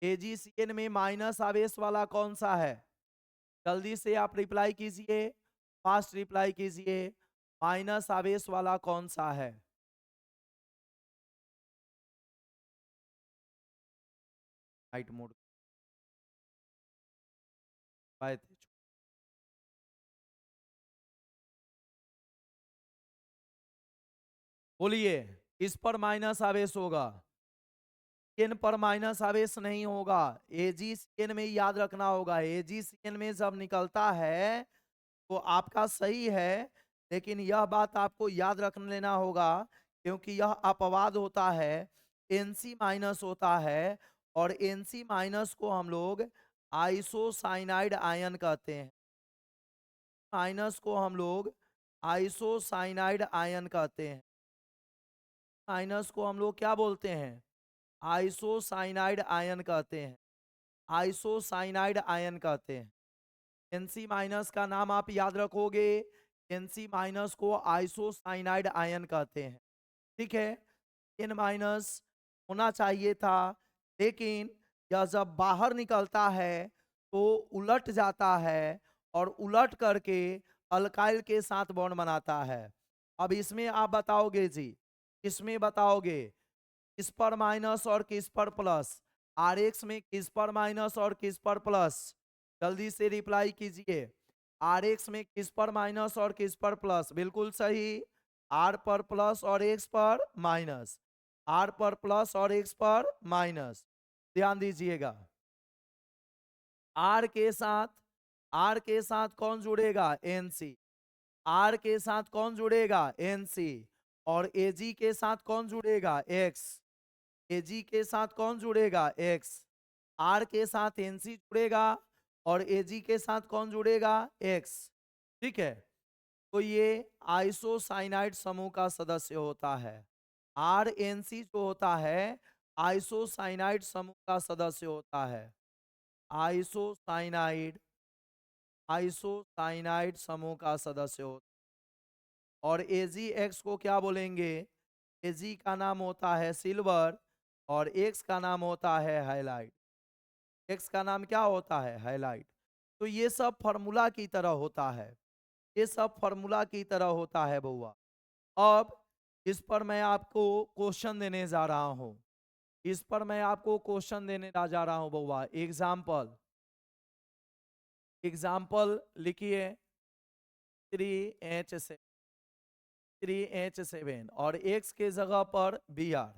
AgCN में माइनस आवेश वाला कौन सा है? जल्दी से आप रिप्लाई कीजिए, फास्ट रिप्लाई कीजिए। माइनस आवेश वाला कौन सा है? नाइट मोड बाय तेज। बोलिए, इस पर माइनस आवेश होगा, एन पर माइनस आवेश नहीं होगा। AgCN में याद रखना होगा, AgCN में जब निकलता है तो आपका सही है, लेकिन यह बात आपको याद रख लेना होगा क्योंकि यह अपवाद होता है, Nc माइनस होता है, और Nc माइनस को हम लोग आइसोसाइनाइड आयन कहते हैं। माइनस को हम लोग आइसोसाइनाइड आयन कहते हैं। माइनस को हम लोग क्या बोलते हैं? आइसोसाइनाइड आयन कहते हैं, आइसोसाइनाइड आयन कहते हैं। Nc माइनस का नाम आप याद रखोगे, Nc माइनस को आइसोसाइनाइड आयन कहते हैं। ठीक है, N माइनस होना चाहिए था, लेकिन यह जब बाहर निकलता है तो उलट जाता है और उलट करके अल्काइल के साथ बॉन्ड बनाता है। अब इसमें आप बताओगे जी, इसमें बताओगे किस पर माइनस और किस पर प्लस? RX में किस पर माइनस और किस पर प्लस? जल्दी से रिप्लाई कीजिए। RX में किस पर माइनस और किस पर प्लस? बिल्कुल सही, R पर प्लस और X पर माइनस, R पर प्लस और X पर माइनस। ध्यान दीजिएगा, R के साथ, R के साथ कौन जुड़ेगा? Nc। R के साथ कौन जुड़ेगा? Nc। और Ag के साथ कौन जुड़ेगा? X। Ag के साथ कौन जुड़ेगा? X। R के साथ Nc जुड़ेगा और Ag के साथ कौन जुड़ेगा? X। ठीक है, तो ये आइसोसाइनाइड समूह का सदस्य होता है। RNC जो होता है आइसोसाइनाइड समूह का सदस्य होता है। आइसोसाइनाइड, आइसोसाइनाइड समूह का सदस्य होता है। और AgX को क्या बोलेंगे? Ag का नाम होता है सिल्वर और X का नाम होता है हाइलाइट। X का नाम क्या होता है? हाइलाइट। तो ये सब फॉर्मूला की तरह होता है, ये सब फॉर्मूला की तरह होता है बउआ। अब इस पर मैं आपको क्वेश्चन देने जा रहा हूं, इस पर मैं आपको क्वेश्चन देने जा रहा हूं बउआ। एग्जाम्पल, एग्जाम्पल लिखिए। 3H7, 3H7 और X के जगह पर Br।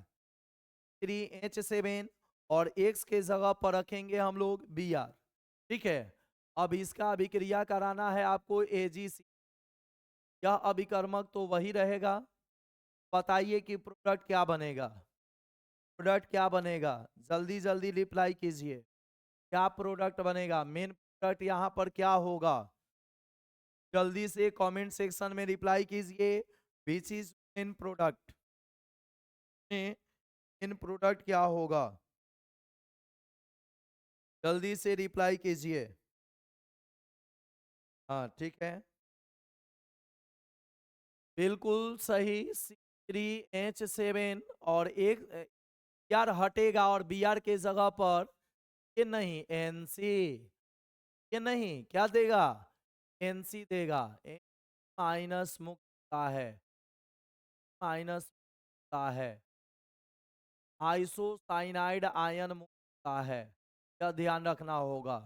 3H7 और X के जगह पर रखेंगे हम लोग Br। ठीक है, अब इसका अभिक्रिया कराना है आपको AgC। यह अभिकर्मक तो वही रहेगा। बताइए कि प्रोडक्ट क्या बनेगा, प्रोडक्ट क्या बनेगा, जल्दी जल्दी रिप्लाई कीजिए। क्या प्रोडक्ट बनेगा, मेन प्रोडक्ट यहाँ पर क्या होगा? जल्दी से कमेंट सेक्शन में रिप्लाई कीजिए। Which is main product, main product क्या होगा? जल्दी से रिप्लाई कीजिए। हाँ ठीक है, बिल्कुल सही। C3H7 और एक यार हटेगा और बी आर के जगह पर ये नहीं एनसी, ये नहीं क्या देगा, एनसी देगा। माइनस मुक्त का है, माइनस का है। आइसोसाइनाइड आयन मुक्त का है, यह ध्यान रखना होगा।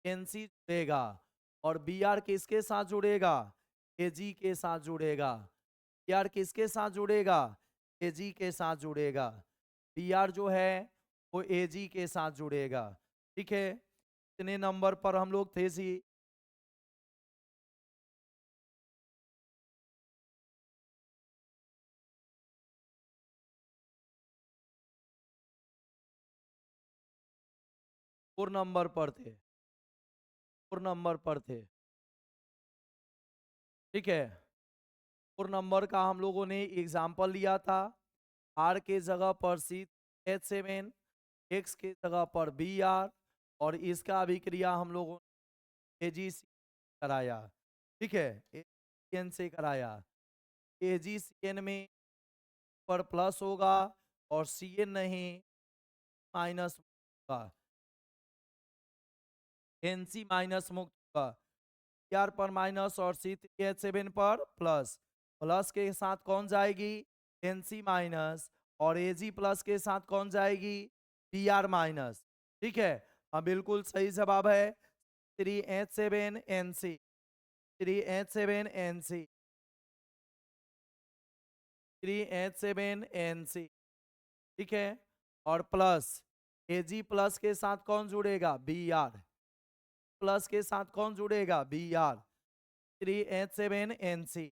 एनसी जुड़ेगा और बी आर किसके साथ जुड़ेगा, एजी के साथ जुड़ेगा। बी आर किसके साथ जुड़ेगा, एजी के साथ जुड़ेगा। बी आर जो है वो एजी के साथ जुड़ेगा। ठीक है, इतने नंबर पर हम लोग थे जी। फोर नंबर पर थे, फोर नंबर पर थे। ठीक है, फोर नंबर का हम लोगों ने एग्जाम्पल लिया था। आर के जगह पर C H7, एक्स के जगह पर बी आर, और इसका अभिक्रिया हम लोगों ने एजी कराया। ठीक है, एन से कराया। एजी सी एन में पर प्लस होगा और सी एन नहीं माइनस होगा, एन सी माइनस मुक्त होगा। आर पर माइनस और C3H7 पर प्लस, प्लस के साथ कौन जाएगी, एन सी माइनस, और एजी प्लस के साथ कौन जाएगी, बी आर माइनस। ठीक है, अब बिल्कुल सही जवाब है 3H7NC, 3H7NC, 3H7NC। ठीक है, और प्लस एजी प्लस के साथ कौन जुड़ेगा, बी आर प्लस के साथ कौन जुड़ेगा, बी आर। 3H7NC,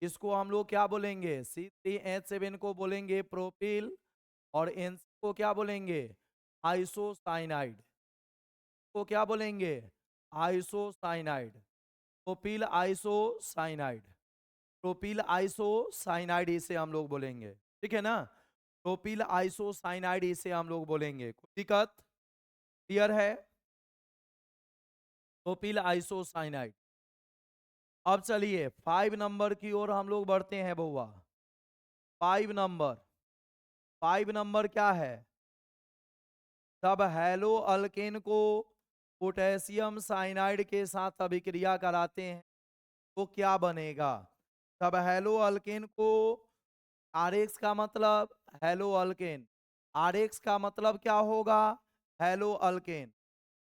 इसको हम लोग क्या बोलेंगे, C3H7 को बोलेंगे प्रोपिल, और NC को क्या बोलेंगे, आइसोसाइनाइड। को क्या बोलेंगे, isocyanide, propyl isocyanide, propyl isocyanide इसे हम लोग बोलेंगे। ठीक है ना, प्रोपिल आइसोसाइनाइड इसे हम लोग बोलेंगे। कोई दिक्कत, क्लियर है, प्रोपिल आइसोसाइनाइड। अब चलिए 5 नंबर की ओर हम लोग बढ़ते हैं बउआ। 5 नंबर, 5 नंबर क्या है, तब हैलो अल्केन को पोटेशियम साइनाइड के साथ अभिक्रिया कराते हैं तो क्या बनेगा। तब हैलो अल्केन को, आर एक्स का मतलब हैलो अल्केन, आर एक्स का मतलब क्या होगा, हैलो अल्केन।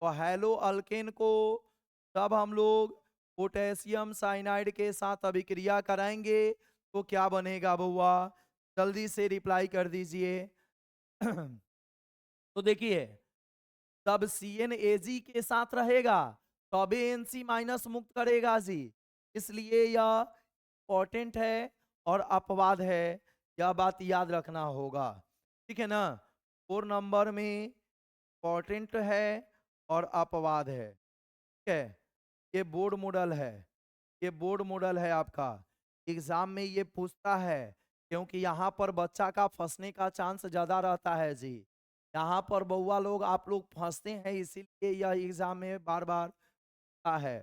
तो हैलो अल्केन को तब हम लोग पोटेशियम साइनाइड के साथ अभिक्रिया कराएंगे तो क्या बनेगा बउआ, जल्दी से रिप्लाई कर दीजिए। तो देखिए, तब सी एन ए जी के साथ रहेगा तबे एन सी माइनस मुक्त करेगा जी, इसलिए यह इंपॉर्टेंट है और अपवाद है, यह बात याद रखना होगा। ठीक है ना, 4 नंबर में इंपॉर्टेंट है और अपवाद है। ठीक है, ये बोर्ड मॉडल है, ये बोर्ड मॉडल है आपका, एग्जाम में ये पूछता है, क्योंकि यहाँ पर बच्चा का फंसने का चांस ज्यादा रहता है जी। यहाँ पर बउआ लोग आप लोग फंसते हैं, इसीलिए यह एग्जाम में बार बार आता है,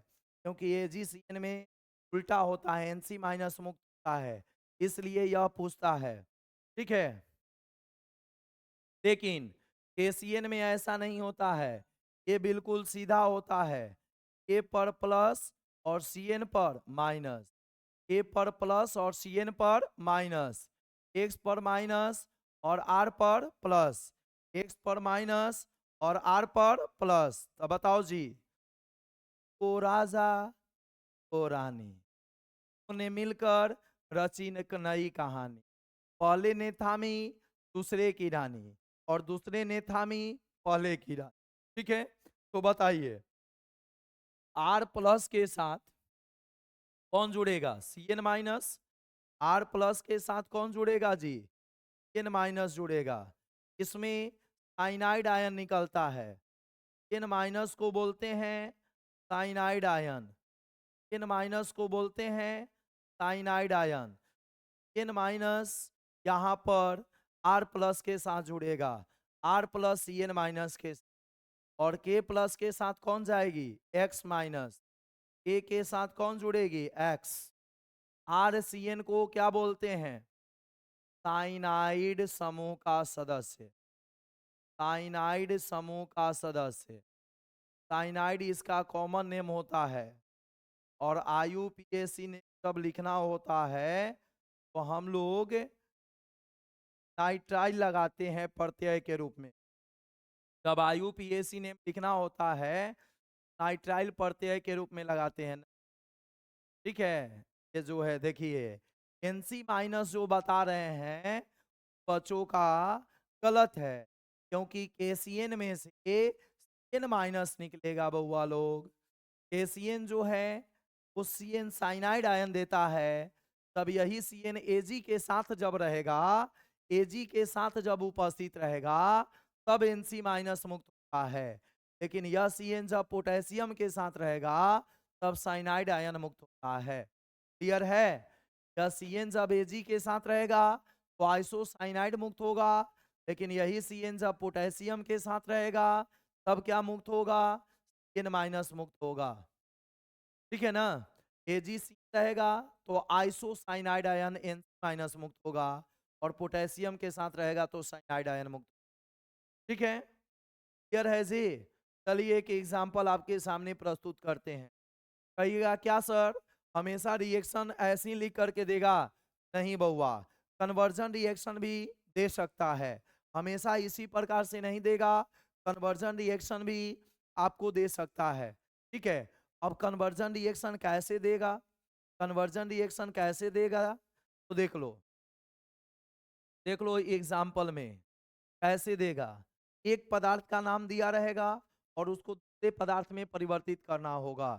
क्योंकि ये जी सी एन में उल्टा होता है, एनसी माइनस मुक्त होता है, इसलिए यह पूछता है। ठीक है, लेकिन केसीएन में ऐसा नहीं होता है, ये बिल्कुल सीधा होता है, ए पर प्लस और सी एन पर माइनस, ए पर प्लस और सी एन पर माइनस, एक्स पर माइनस और आर पर प्लस, एक्स पर माइनस और आर पर प्लस। तो बताओ जी, को राजा को रानी, उन्हें मिलकर रची एक नई कहानी। पहले ने थामी दूसरे की रानी, और दूसरे ने थामी पहले की रानी। ठीक है, तो बताइए, आर प्लस के साथ कौन जुड़ेगा? C N minus. R plus के साथ कौन जुड़ेगा जी? एन माइनस जुड़ेगा। इसमें साइनाइड आयन निकलता है। एन माइनस को बोलते हैं साइनाइड आयन। एन माइनस को बोलते हैं साइनाइड आयन। एन माइनस यहाँ पर आर प्लस के साथ जुड़ेगा। R plus C N minus के, और के प्लस के साथ कौन जाएगी? X minus. के साथ कौन जुड़ेगी? एक्स। आर सी एन को क्या बोलते हैं? साइनाइड समूह का सदस्य। साइनाइड समूह का सदस्य। साइनाइड इसका कॉमन नेम होता है। और आईयूपीएसी ने जब लिखना होता है तो हम लोग नाइट्राइल लगाते हैं प्रत्यय के रूप में। जब आईयूपीएसी ने लिखना होता है नाइट्राइल प्रत्यय के रूप में लगाते हैं। ठीक है, ये जो है देखिए एनसी माइनस जो बता रहे हैं बच्चों का गलत है, क्योंकि केसीएन में से एन माइनस निकलेगा बउआ लोग। केसीएन जो है वो सीएन साइनाइड आयन देता है, तब यही सीएन एजी के साथ जब रहेगा, एजी के साथ जब उपस्थित रहेगा तब एनसी माइनस मुक्त होता है। लेकिन यह सीएन जब पोटेशियम के साथ रहेगा तब साइनाइड आयन मुक्त होता है। क्लियर है? यह सीएन जब एजी के साथ रहेगा तो आइसोसाइनाइड मुक्त होगा, लेकिन यही सीएन जब पोटेशियम के साथ रहेगा तब क्या मुक्त होगा? एन माइनस मुक्त होगा। ठीक है ना? एजीसी रहेगा तो आइसोसाइनाइड आयन एन माइनस मुक्त होगा, और पोटेशियम के साथ रहेगा तो साइनाइड आयन मुक्त। ठीक है, क्लियर है जी? चलिए एक एग्जांपल आपके सामने प्रस्तुत करते हैं। कहिएगा क्या सर हमेशा रिएक्शन ऐसे ही लिख करके देगा? नहीं बउआ, कन्वर्जन रिएक्शन भी दे सकता है, हमेशा इसी प्रकार से नहीं देगा, कन्वर्जन रिएक्शन भी आपको दे सकता है। ठीक है, अब कन्वर्जन रिएक्शन कैसे देगा? कन्वर्जन रिएक्शन कैसे देगा तो देख लो, देख लो एग्जाम्पल में कैसे देगा। एक पदार्थ का नाम दिया रहेगा और उसको दूसरे पदार्थ में परिवर्तित करना होगा।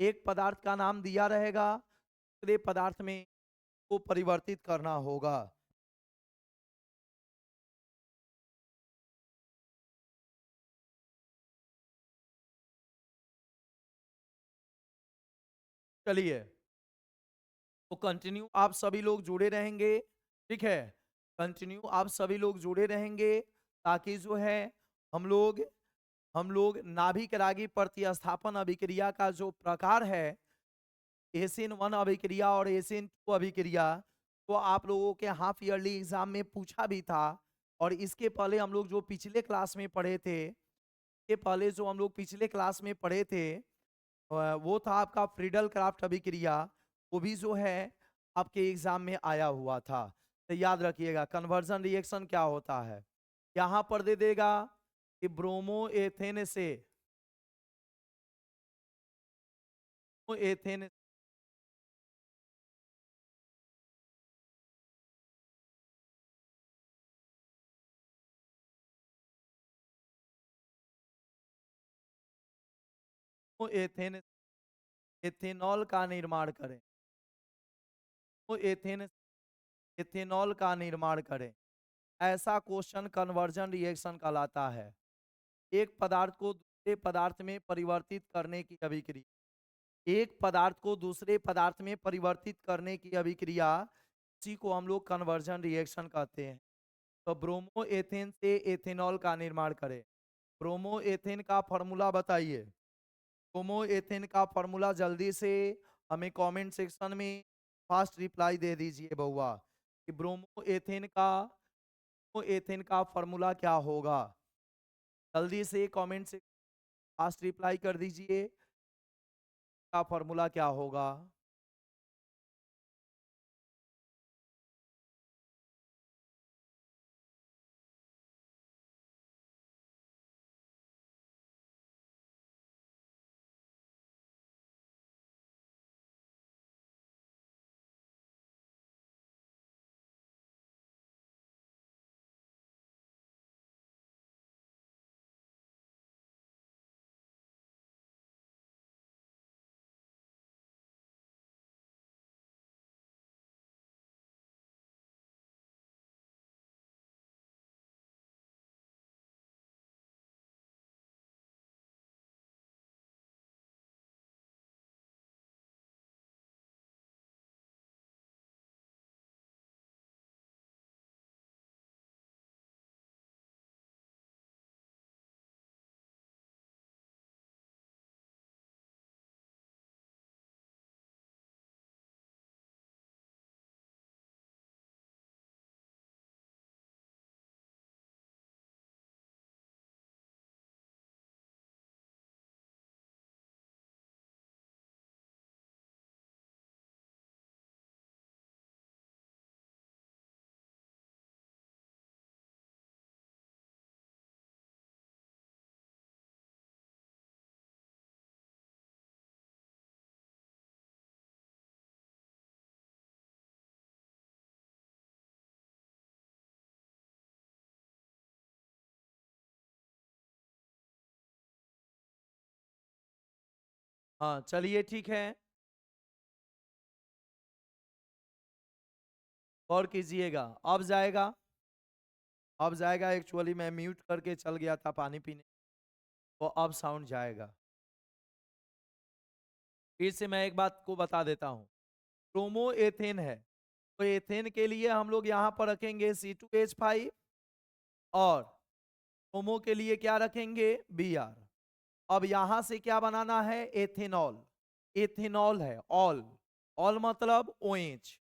एक पदार्थ का नाम दिया रहेगा, दूसरे पदार्थ में को परिवर्तित करना होगा। चलिए, तो कंटिन्यू आप सभी लोग जुड़े रहेंगे। ठीक है, कंटिन्यू आप सभी लोग जुड़े रहेंगे ताकि जो है हम लोग नाभिक रागी प्रतिस्थापन अभिक्रिया का जो प्रकार है, एसिन 1 अभिक्रिया और एसिन 2 अभिक्रिया, तो आप लोगों के हाफ ईयरली एग्जाम में पूछा भी था। और इसके पहले हम लोग जो पिछले क्लास में पढ़े थे, इसके पहले जो हम लोग पिछले क्लास में पढ़े थे वो था आपका फ्रीडल क्राफ्ट अभिक्रिया, वो भी जो है आपके एग्जाम में आया हुआ था। तो याद रखिएगा कन्वर्जन रिएक्शन क्या होता है। यहाँ पर दे देगा कि ब्रोमो एथेन से एथेन एथेन एथेनॉल का निर्माण करें। वो एथेन एथेनॉल का निर्माण करें, ऐसा क्वेश्चन कन्वर्जन रिएक्शन कहलाता है। एक पदार्थ को दूसरे पदार्थ में परिवर्तित करने की अभिक्रिया, एक पदार्थ को दूसरे पदार्थ में परिवर्तित करने की अभिक्रिया, इसी को हम लोग कन्वर्जन रिएक्शन कहते हैं। तो ब्रोमो एथेन से एथेनॉल का निर्माण करें। ब्रोमो एथेन का फॉर्मूला बताइए। ब्रोमो एथेन का फॉर्मूला जल्दी से हमें कमेंट सेक्शन में फास्ट रिप्लाई दे दीजिए बउआ कि ब्रोमो एथेन का फॉर्मूला क्या होगा। जल्दी से कमेंट से फास्ट रिप्लाई कर दीजिए, का फॉर्मूला क्या होगा। हाँ चलिए ठीक है, और कीजिएगा। अब जाएगा, अब जाएगा। एक्चुअली मैं म्यूट करके चल गया था पानी पीने, तो अब साउंड जाएगा। फिर से मैं एक बात को बता देता हूँ। क्रोमो एथेन है, तो एथेन के लिए हम लोग यहाँ पर रखेंगे C2H5, और क्रोमो के लिए क्या रखेंगे, Br। अब यहां से क्या बनाना है, एथेनॉल। एथेनॉल है, ऑल। ऑल मतलब OH,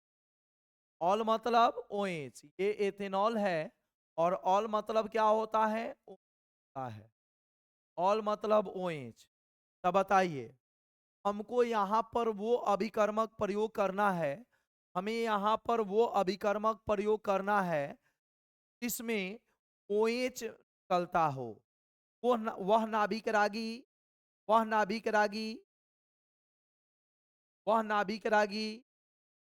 ऑल मतलब OH, ये एथेनॉल है। और ऑल मतलब क्या होता है, होता है। ऑल मतलब OH। तब बताइए, हमको यहाँ पर वो अभिकर्मक प्रयोग करना है, हमें यहाँ पर वो अभिकर्मक प्रयोग करना है जिसमें OH निकलता हो। वह नाभिक रागी, वह नाभिक रागी, वह नाभिक रागी,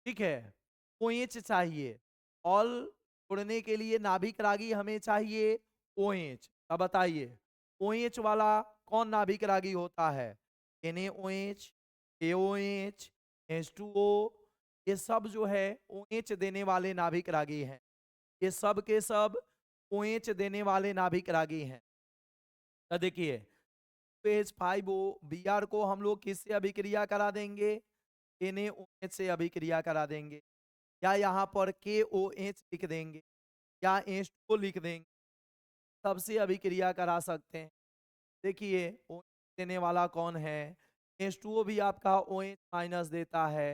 ठीक है। OH चाहिए, ऑल उड़ने के लिए नाभिक रागी हमें चाहिए OH। अब बताइए, OH वाला कौन नाभिक रागी होता है, NaOH, AOH, H2O, ये सब जो है OH देने वाले नाभिक रागी हैं। ये सब के सब OH देने वाले नाभिक रागी हैं। तो देखिए, H5O Br को हम लोग किससे अभिक्रिया करा देंगे, NaOH से अभिक्रिया करा देंगे, या यहाँ पर KOH लिख देंगे, या H2O लिख देंगे, सबसे अभिक्रिया करा सकते हैं। देखिए, OH देने वाला कौन है, H2O भी आपका OH माइनस देता है,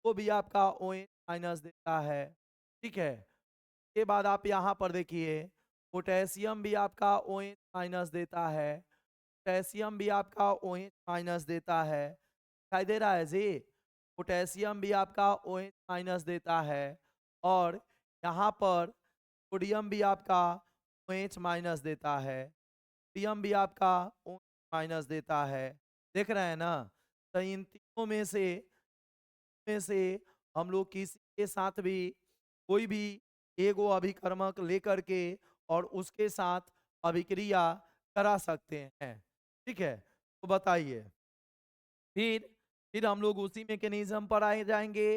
वो भी आपका OH माइनस देता है, ठीक है। के बाद आप यहाँ पर देखिए, पोटेशियम भी आपका OH माइनस देता है, पोटेशियम भी आपका OH माइनस देता है, दिखाई दे रहा है जी। पोटेशियम भी आपका OH माइनस देता है, और यहाँ पर सोडियम भी आपका OH माइनस देता है, सोडियम भी आपका OH माइनस देता है। देख रहे हैं ना। तो इन तीनों में से हम लोग किसी के साथ भी कोई भी एगो अभिकर्मक लेकर के और उसके साथ अभिक्रिया करा सकते हैं, ठीक है। तो बताइए, फिर हम लोग उसी मैकेनिज्म पर आए जाएंगे।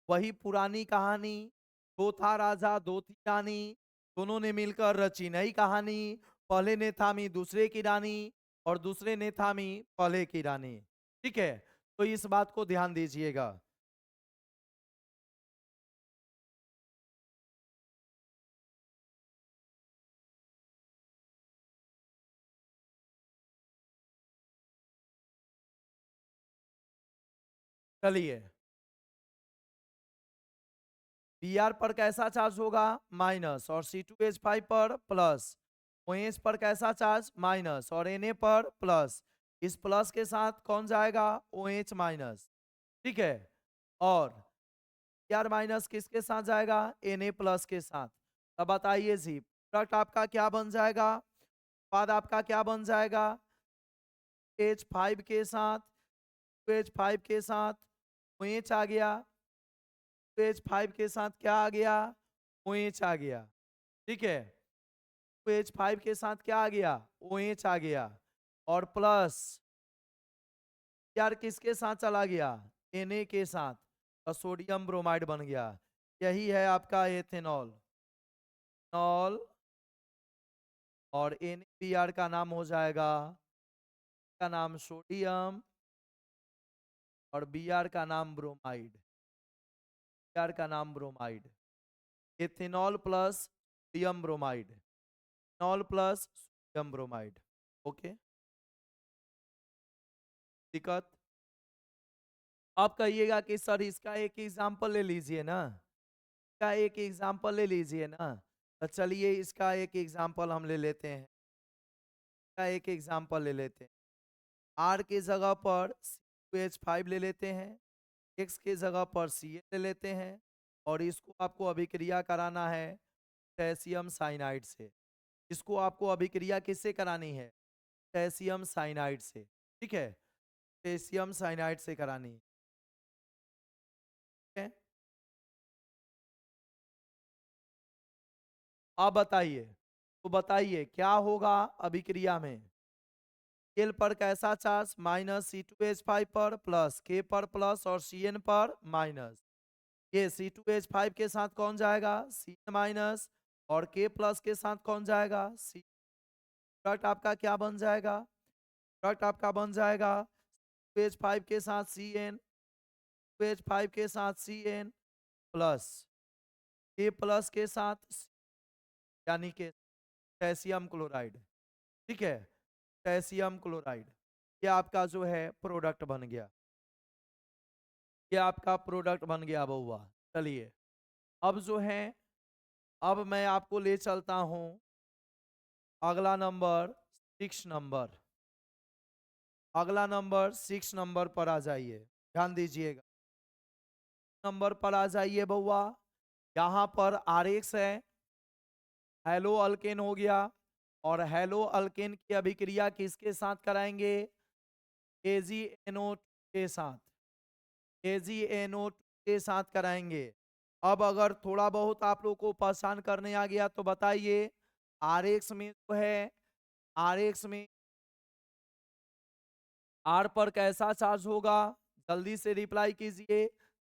वही पुरानी कहानी, दो था राजा दो थी रानी, दोनों ने मिलकर रची नई कहानी। पहले ने थामी दूसरे की रानी, और दूसरे ने थामी पहले की रानी, ठीक है। तो इस बात को ध्यान दीजिएगा। चलिए, Br पर कैसा चार्ज होगा, माइनस, और C2H5 पर प्लस। OH पर कैसा चार्ज, माइनस, और Na पर प्लस। इस प्लस के साथ कौन जाएगा, OH माइनस, ठीक है। और Br माइनस किसके साथ जाएगा, Na प्लस के साथ। अब बताइए जी, प्रोडक्ट आपका क्या बन जाएगा, बाद आपका क्या बन जाएगा, H5 के साथ, H5 के साथ OH आ गया, H5 के साथ क्या आ गया, OH आ गया, ठीक है। OH5 के साथ क्या आ गया, OH आ गया, और प्लस यार किसके साथ चला गया, Na के साथ, और सोडियम ब्रोमाइड बन गया। यही है आपका एथेनॉल। नॉल, और NaBr का नाम हो जाएगा, का नाम सोडियम, और Br का नाम ब्रोमाइड, Br का नाम bromide. Ethanol plus sodium bromide, ethanol plus sodium bromide. Okay, दिक्कत। आप कहिएगा कि सर इसका एक एग्जाम्पल ले लीजिए ना, इसका एक एग्जाम्पल ले लीजिए ना। तो चलिए, इसका एक एग्जाम्पल हम ले लेते हैं, इसका एक एग्जाम्पल ले लेते हैं। आर के जगह पर CH5 ले लेते हैं, एक्स के जगह पर Ca ले लेते हैं, और इसको आपको अभिक्रिया कराना है पोटेशियम साइनाइड से। इसको आपको अभिक्रिया किससे करानी है, पोटेशियम साइनाइड से, ठीक है। पोटेशियम साइनाइड से करानी है, ठीक है। अब बताइए, तो बताइए क्या होगा अभिक्रिया में। एल पर कैसा चार्ज माइनस C2H5 पर प्लस K पर प्लस और Cn पर माइनस। ये C2H5 के साथ कौन जाएगा Cn माइनस और K प्लस के साथ कौन जाएगा C। प्रोडक्ट आपका क्या बन जाएगा, प्रोडक्ट आपका बन जाएगा C2H5 के साथ Cn, C2H5 के साथ Cn प्लस K प्लस के साथ C, यानी कि कैल्शियम क्लोराइड। ठीक है, कैल्शियम क्लोराइड, ये आपका जो है प्रोडक्ट बन गया, ये आपका प्रोडक्ट बन गया बउआ। चलिए अब जो है, अब मैं आपको ले चलता हूं अगला नंबर 6 नंबर। अगला नंबर 6 नंबर पर आ जाइए, ध्यान दीजिएगा। नंबर पर आ जाइए बउआ। यहां पर RX है, हेलो अल्केन हो गया, और हेलो अल्केन की अभिक्रिया किसके साथ कराएंगे AgNO2 के साथ, AgNO2 के साथ कराएंगे। अब अगर थोड़ा बहुत आप लोग को पहचान करने आ गया तो बताइए, RX में जो है, RX में R पर कैसा चार्ज होगा, जल्दी से रिप्लाई कीजिए,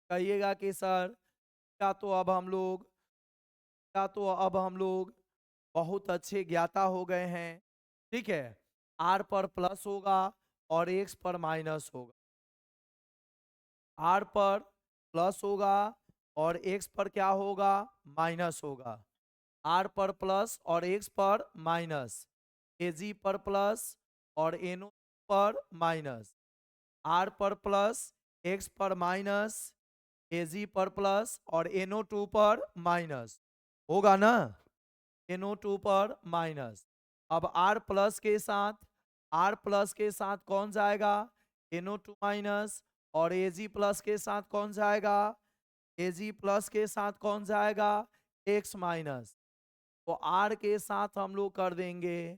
कहिएगा कि सर क्या तो अब हम लोग, क्या तो अब हम लोग बहुत अच्छे ज्ञाता हो गए हैं। ठीक है, R पर प्लस होगा और X पर माइनस होगा। R पर प्लस होगा और X पर क्या होगा माइनस होगा। R पर प्लस और X पर माइनस, Ag पर प्लस और NO पर माइनस, R पर प्लस X पर माइनस, Ag पर प्लस और NO2 पर माइनस, होगा ना, NO2 पर माइनस। अब R प्लस के साथ, R प्लस के साथ कौन जाएगा NO2 माइनस, और Ag प्लस के साथ कौन जाएगा, Ag प्लस के साथ कौन जाएगा X माइनस। तो R के साथ हम लोग कर देंगे,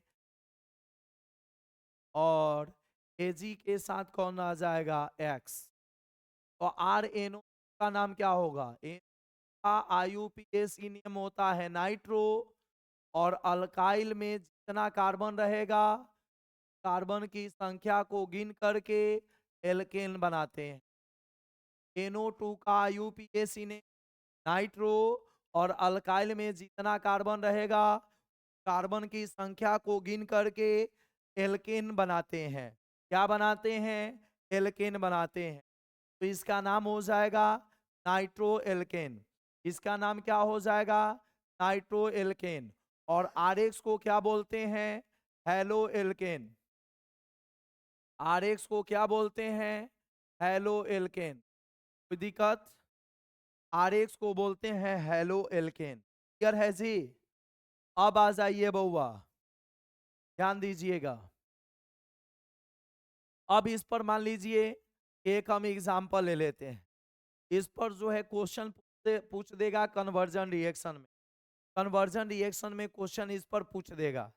और Ag के साथ कौन आ जाएगा X। तो RNO का नाम क्या होगा, का IUPAC नियम होता है नाइट्रो, और अल्काइल में जितना कार्बन रहेगा कार्बन की संख्या को गिन करके एल्केन बनाते हैं। NO2 का IUPAC ने नाइट्रो और अल्काइल में जितना कार्बन रहेगा कार्बन की संख्या को गिन करके एल्केन बनाते हैं। क्या बनाते हैं, एल्केन बनाते हैं। तो इसका नाम हो जाएगा नाइट्रो एल्केन। इसका नाम क्या हो जाएगा नाइट्रो एल्केन। और RX को क्या बोलते हैं हेलो एल्केन। RX को क्या बोलते हैं हेलो एल्केन। कोई दिक्कत, RX को बोलते हैं हेलो एल्केन। क्लियर है जी। अब आ जाइए बउआ, ध्यान दीजिएगा। अब इस पर मान लीजिए एक हम एग्जांपल ले लेते हैं। इस पर जो है क्वेश्चन पूछ देगा कन्वर्जन रिएक्शन में, कन्वर्जन रिएक्शन में क्वेश्चन इस पर पूछ देगा।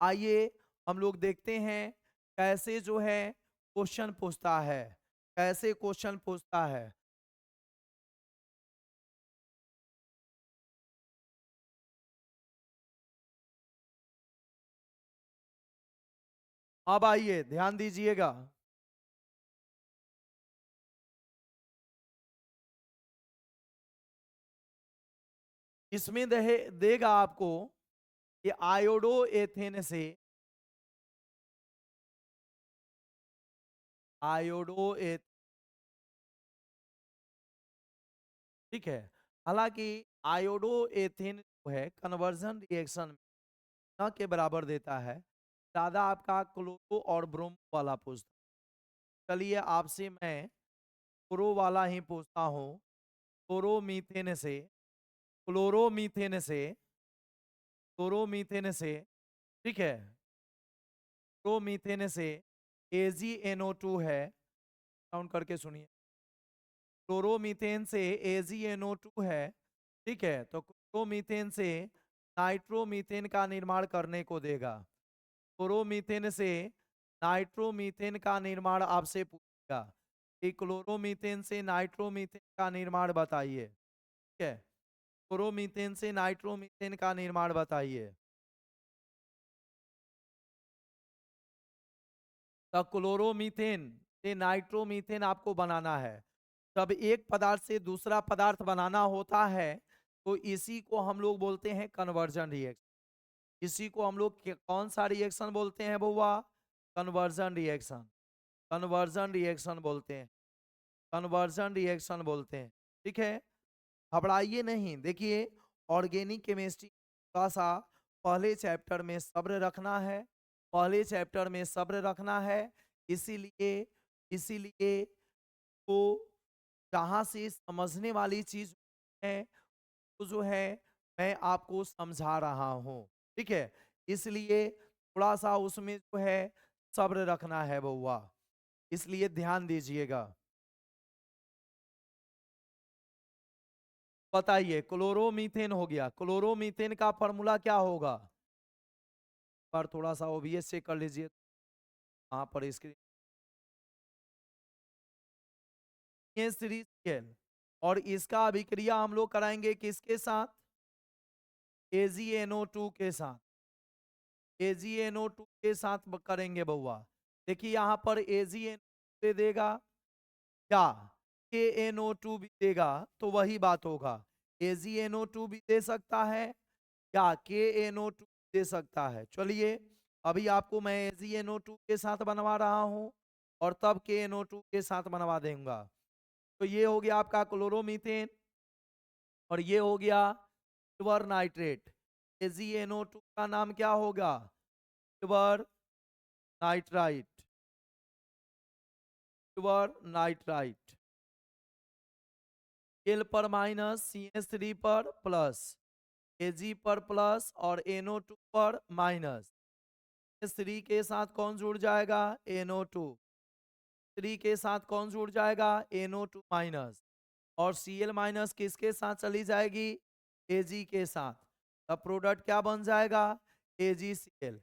आइए हम लोग देखते हैं कैसे जो है क्वेश्चन पूछता है, कैसे क्वेश्चन पूछता है। अब आइए ध्यान दीजिएगा। इसमें देगा आपको कि आयोडो एथेन से, आयोडो एथ, ठीक है। हालांकि आयोडो एथेन जो है कन्वर्जन रिएक्शन में न के बराबर देता है, ज्यादा आपका क्लोरो और ब्रोमो वाला पूछता। चलिए आपसे मैं क्लोरो वाला ही पूछता हूँ। क्लोरोमीथेन से, क्लोरोमीथेन से, क्लोरोमीथेन से, ठीक है, क्लोरोमीथेन से AgNO2 है, काउंट करके सुनिए। क्लोरोमीथेन से AgNO2 है, ठीक है। तो क्लोरोमीथेन से नाइट्रोमीथेन का निर्माण करने को देगा। क्लोरोमीथेन से नाइट्रोमीथेन का निर्माण आपसे पूछेगा कि क्लोरोमीथेन से नाइट्रोमीथेन का निर्माण बताइए। ठीक है, क्लोरोमीथेन से नाइट्रोमीथेन का निर्माण बताइए। तो क्लोरोमीथेन से नाइट्रोमीथेन आपको बनाना है। जब एक पदार्थ से दूसरा पदार्थ बनाना होता है तो इसी को हम लोग बोलते हैं कन्वर्जन रिएक्शन। इसी को हम लोग कौन सा रिएक्शन बोलते हैं बउआ? Conversion reaction. कन्वर्जन रिएक्शन बोलते हैं। कन्वर्जन रिएक्शन बोलते हैं। ठीक है, घबराइए नहीं। देखिए, ऑर्गेनिक केमिस्ट्री थोड़ा सा पहले चैप्टर में सब्र रखना है, पहले चैप्टर में सब्र रखना है। इसीलिए इसीलिए तो जहाँ से समझने वाली चीज है तो जो है मैं आपको समझा रहा हूँ। ठीक है, इसलिए थोड़ा सा उसमें जो है सब्र रखना है बउआ, इसलिए ध्यान दीजिएगा। बताइए, क्लोरोमीथेन हो गया, क्लोरोमीथेन का फॉर्मूला क्या होगा? पर थोड़ा सा ओबीएस चेक कर लीजिए वहां पर स्क्रीन। सीरीज और इसका अभिक्रिया हम लोग कराएंगे किसके साथ? AgNO2 के साथ। AgNO2 के साथ करेंगे बउआ। देखिए यहाँ पर AgNO2 दे देगा क्या, KNO2 भी देगा, तो वही बात होगा। AgNO2 भी दे सकता है या KNO2 दे सकता है। चलिए, अभी आपको मैं AgNO2 के साथ बनवा रहा हूं और तब KNO2 के साथ बनवा देऊंगा। तो ये हो गया आपका क्लोरोमीथेन और ये हो गया सिल्वर नाइट्रेट। AgNO2 का नाम क्या होगा? Silver nitrite. Silver nitrite. L पर माइनस, CH3 पर प्लस, Ag पर प्लस और NO2 पर माइनस। CH3 के साथ कौन जुड़ जाएगा? NO2। 3 के साथ कौन जुड़ जाएगा? NO2 minus. और Cl माइनस किसके साथ चली जाएगी? Ag के साथ। तब प्रोडक्ट क्या बन जाएगा? AgCl।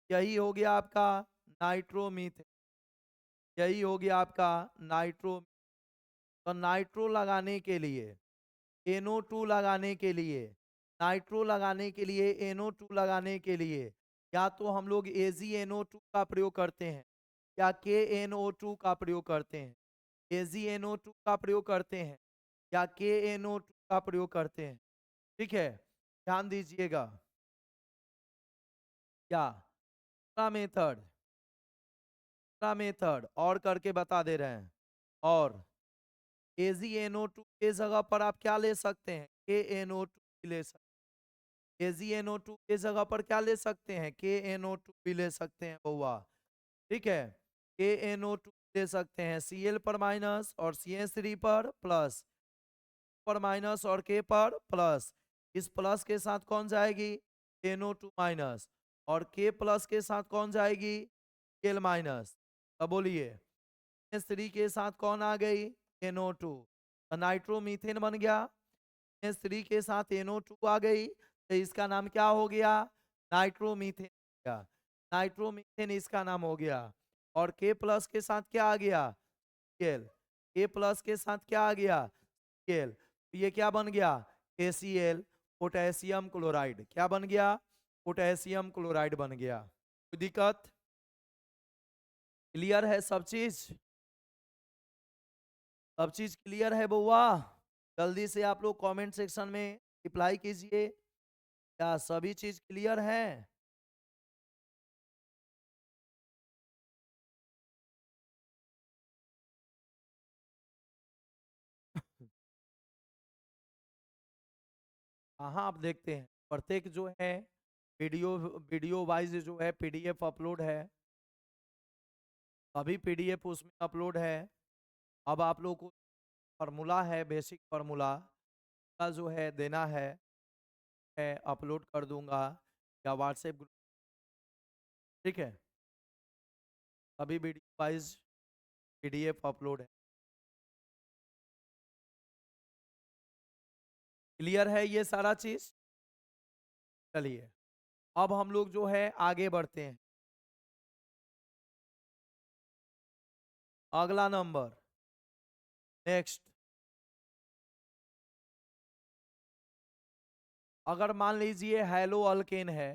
यही हो गया आपका नाइट्रोमीथेन। यही हो गया आपका नाइट्रो। तो नाइट्रो लगाने के लिए, NO2 लगाने के लिए, नाइट्रो लगाने के लिए, NO2 लगाने के लिए या तो हम लोग AgNO2 का प्रयोग करते हैं या KNO2 का प्रयोग करते हैं। AgNO2 का प्रयोग करते हैं या KNO2 का प्रयोग करते हैं। ठीक है, ध्यान दीजिएगा। क्या मेथड? मेथड और करके बता दे रहे हैं। और AgNO2 के जगह पर आप क्या ले सकते हैं? KNO2 भी ले सकते हैं। AgNO2 के जगह पर क्या ले सकते हैं? KNO2 भी ले सकते हैं बउआ। ठीक है, KNO2 ले सकते हैं। Cl पर माइनस और CH3 पर प्लस, पर माइनस और K पर प्लस। इस प्लस के साथ कौन जाएगी? NO2 minus. और K प्लस के साथ कौन जाएगी? Cl minus. अब बोलिए, CH3 के साथ कौन आ गई? NO2। नाइट्रोमीथेन बन गया। CH3 के साथ NO2 आ गई तो इसका नाम क्या हो गया? नाइट्रोमीथेन हो गया। नाइट्रोमीथेन इसका नाम हो गया। और K प्लस के साथ क्या आ गया? Cl। K प्लस के साथ क्या आ गया? Cl। ये क्या बन गया? ACl, potassium chloride. क्या बन गया? पोटेशियम क्लोराइड बन गया। कोई दिक्कत? क्लियर है सब चीज? सब चीज क्लियर है बउआ? जल्दी से आप लोग कमेंट सेक्शन में रिप्लाई कीजिए, क्या सभी चीज क्लियर है? हाँ, आप देखते हैं प्रत्येक जो है वीडियो वीडियो वाइज जो है PDF अपलोड है। अभी PDF उसमें अपलोड है। अब आप लोग को फार्मूला है, बेसिक फार्मूला का जो है देना है, मैं अपलोड कर दूंगा या व्हाट्सएप ग्रुप। ठीक है, अभी वीडियो वाइज PDF अपलोड है। क्लियर है ये सारा चीज? चलिए, अब हम लोग जो है आगे बढ़ते हैं। अगला नंबर, नेक्स्ट। अगर मान लीजिए हैलो अल्केन है,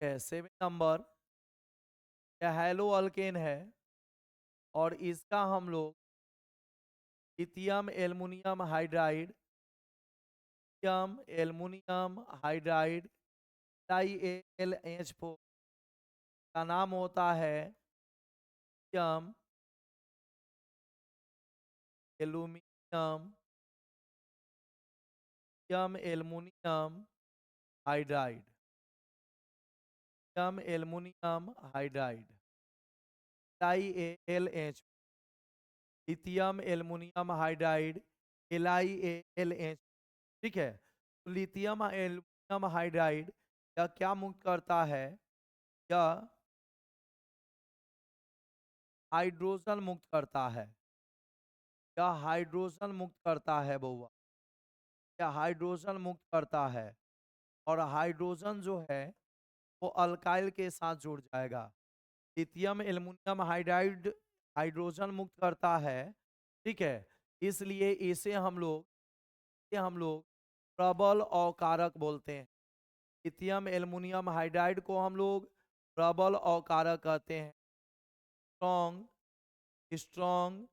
7 नंबर यह हैलो अल्केन है और इसका हम लोग lithium aluminium hydride, lithium aluminium hydride LiAlH4 का नाम होता है lithium aluminium, lithium aluminium hydride, lithium aluminium hydride LiAlH, lithium aluminium hydride LiAlH। ठीक है, तो लिथियम एल्युमिनियम हाइड्राइड यह क्या मुक्त करता है? यह हाइड्रोजन मुक्त करता है। यह हाइड्रोजन मुक्त करता है बउआ, यह हाइड्रोजन मुक्त करता है। और हाइड्रोजन जो है वो अल्काइल के साथ जुड़ जाएगा। लिथियम एल्युमिनियम हाइड्राइड हाइड्रोजन मुक्त करता है, ठीक है, इसलिए इसे हम लोग प्रबल अवकारक बोलते हैं। लिथियम एल्युमिनियम हाइड्राइड को हम लोग प्रबल अवकारक कहते हैं। स्ट्रॉन्ग स्ट्रॉन्ग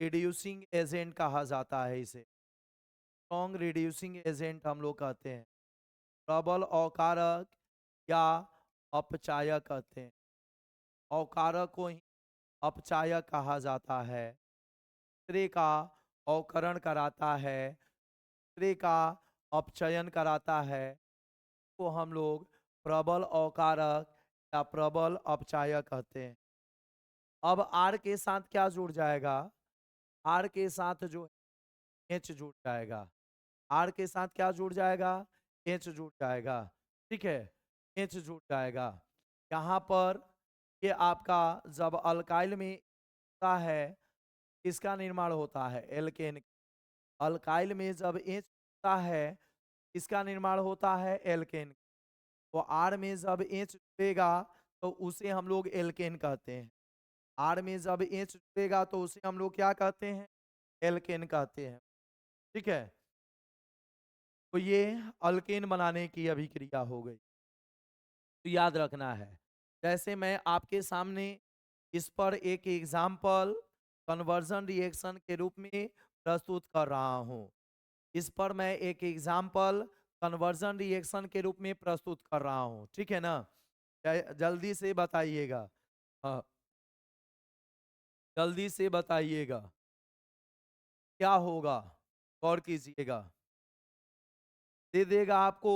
रिड्यूसिंग एजेंट कहा जाता है इसे, स्ट्रॉन्ग रिड्यूसिंग एजेंट हम लोग कहते हैं। प्रबल अवकारक या अपचायक कहते हैं। अवकारक को ही अपचायक कहा जाता है। दूसरे का अवकरण कराता है, दूसरे का अपचयन कराता है, को हम लोग प्रबल अवकारक या प्रबल अपचायक कहते हैं। अब आर के साथ क्या जुड़ जाएगा? आर के साथ जो एच जुड़ जाएगा। आर के साथ क्या जुड़ जाएगा? एच जुड़ जाएगा। ठीक है, एच जुड़ जाएगा। यहाँ पर ये आपका जब अल्काइल में होता है, इसका निर्माण होता है एल्केन। अल्काइल में जब एच होता है, इसका निर्माण होता है एल्केन। तो आर में जब एच जुड़ेगा तो उसे हम लोग एल्केन कहते हैं। आर में जब एच जुड़ेगा तो उसे हम लोग क्या कहते हैं? एल्केन कहते हैं। ठीक है, तो ये अल्केन बनाने की अभिक्रिया हो गई। तो याद रखना है, जैसे मैं आपके सामने इस पर एक एग्जाम्पल कन्वर्जन रिएक्शन के रूप में प्रस्तुत कर रहा हूं। इस पर मैं एक एग्जाम्पल कन्वर्जन रिएक्शन के रूप में प्रस्तुत कर रहा हूं। ठीक है ना? जल्दी से बताइएगा। हाँ, जल्दी से बताइएगा क्या होगा, गौर कीजिएगा। दे देगा आपको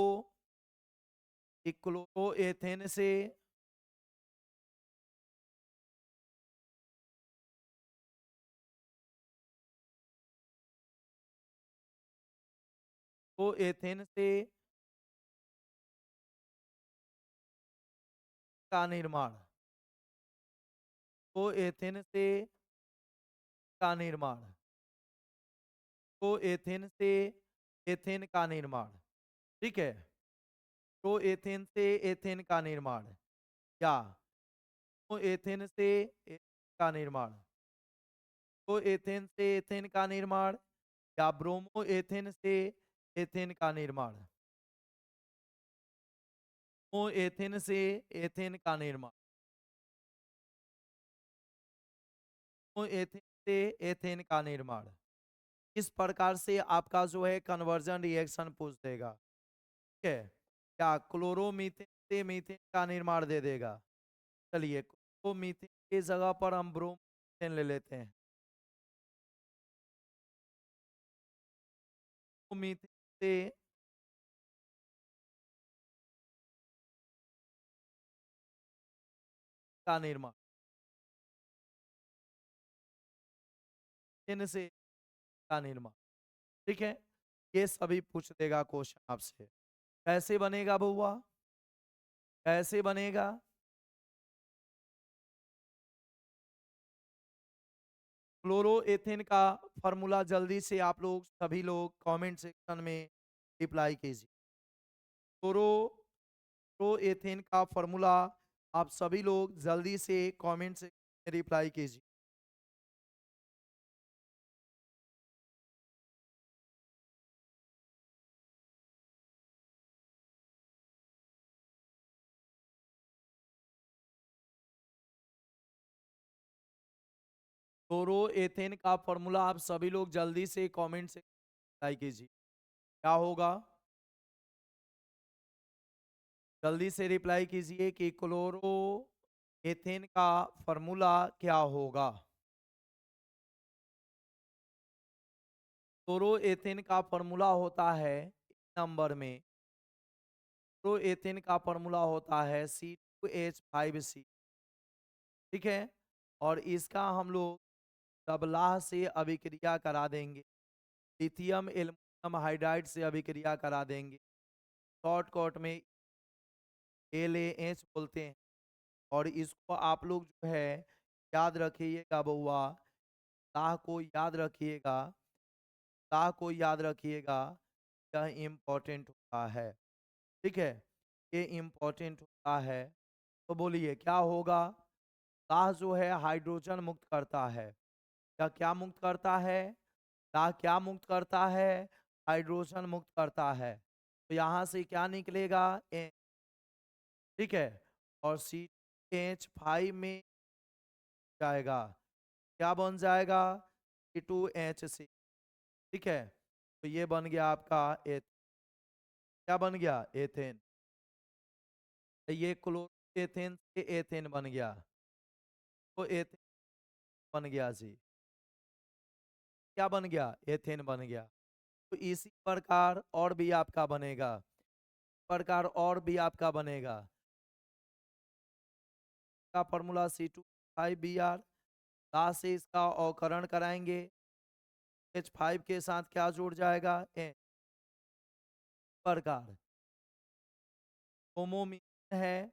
एक क्लोरोएथेन से तो एथेन से का निर्माण, तो एथेन से का निर्माण, तो एथेन से एथेन का निर्माण। ठीक है, तो एथेन से एथेन का निर्माण या तो एथेन से एथेन का निर्माण, तो एथेन से एथेन का निर्माण या ब्रोमो एथेन से एथेन का निर्माण, तो एथेन से एथेन का निर्माण, तो एथेन से एथेन का निर्माण। इस प्रकार से आपका जो है कन्वर्जन रिएक्शन पूछ देगा। ठीक है, क्या क्लोरोमीथेन से मीथेन का निर्माण दे देगा? चलिए, क्लोरोमीथेन की जगह पर हम ब्रोमीथेन ले लेते हैं। मीथेन से का निर्माण, मीथेन से का निर्माण। ठीक है, ये सभी पूछ देगा क्वेश्चन आपसे। कैसे बनेगा बउआ? कैसे बनेगा? क्लोरोएथेन का फॉर्मूला जल्दी से आप लोग सभी लोग कमेंट सेक्शन में रिप्लाई कीजिए। क्लोरोएथेन का फॉर्मूला आप सभी लोग जल्दी से कमेंट सेक्शन में रिप्लाई कीजिए। क्लोरोएथेन का फॉर्मूला आप सभी लोग जल्दी से कमेंट से रिप्लाई कीजिए, क्या होगा? जल्दी से रिप्लाई कीजिए कि क्लोरोएथेन का फॉर्मूला क्या होगा? क्लोरोएथेन का फॉर्मूला होता है नंबर में, क्लोरोएथेन का फॉर्मूला होता है C2H5C, ठीक है? और इसका हम लोग तबलाह से अभिक्रिया करा देंगे, लिथियम एल्युमिनियम हाइड्राइड से अभिक्रिया करा देंगे, शॉर्टकट में LaH बोलते हैं। और इसको आप लोग जो है याद रखिएगा बउआ, लाह को याद रखिएगा, लाह को याद रखिएगा, यह इम्पोर्टेंट होता है, ठीक है? ये इम्पोर्टेंट होता है। तो बोलिए क्या होगा? लाह जो है हाइड्रोजन मुक्त करता है, या क्या मुक्त करता है? लाह क्या मुक्त करता है? हाइड्रोजन मुक्त करता है। तो यहाँ से क्या निकलेगा? ठीक है? और CH5 में जाएगा, क्या बन जाएगा? C2H6, ठीक है? तो ये बन गया आपका क्या बन गया? एथेन। ये क्लोरोएथेन से एथेन बन गया, तो एथेन बन गया जी, क्या बन गया? एथेन बन गया। तो इसी प्रकार और भी आपका बनेगा, प्रकार और भी आपका बनेगा, का फॉर्मूला C2H5Br, लास्ट से इसका अवकरण कराएंगे, H5 के साथ क्या जुड़ जाएगा? प्रकार ब्रोमोमीन है,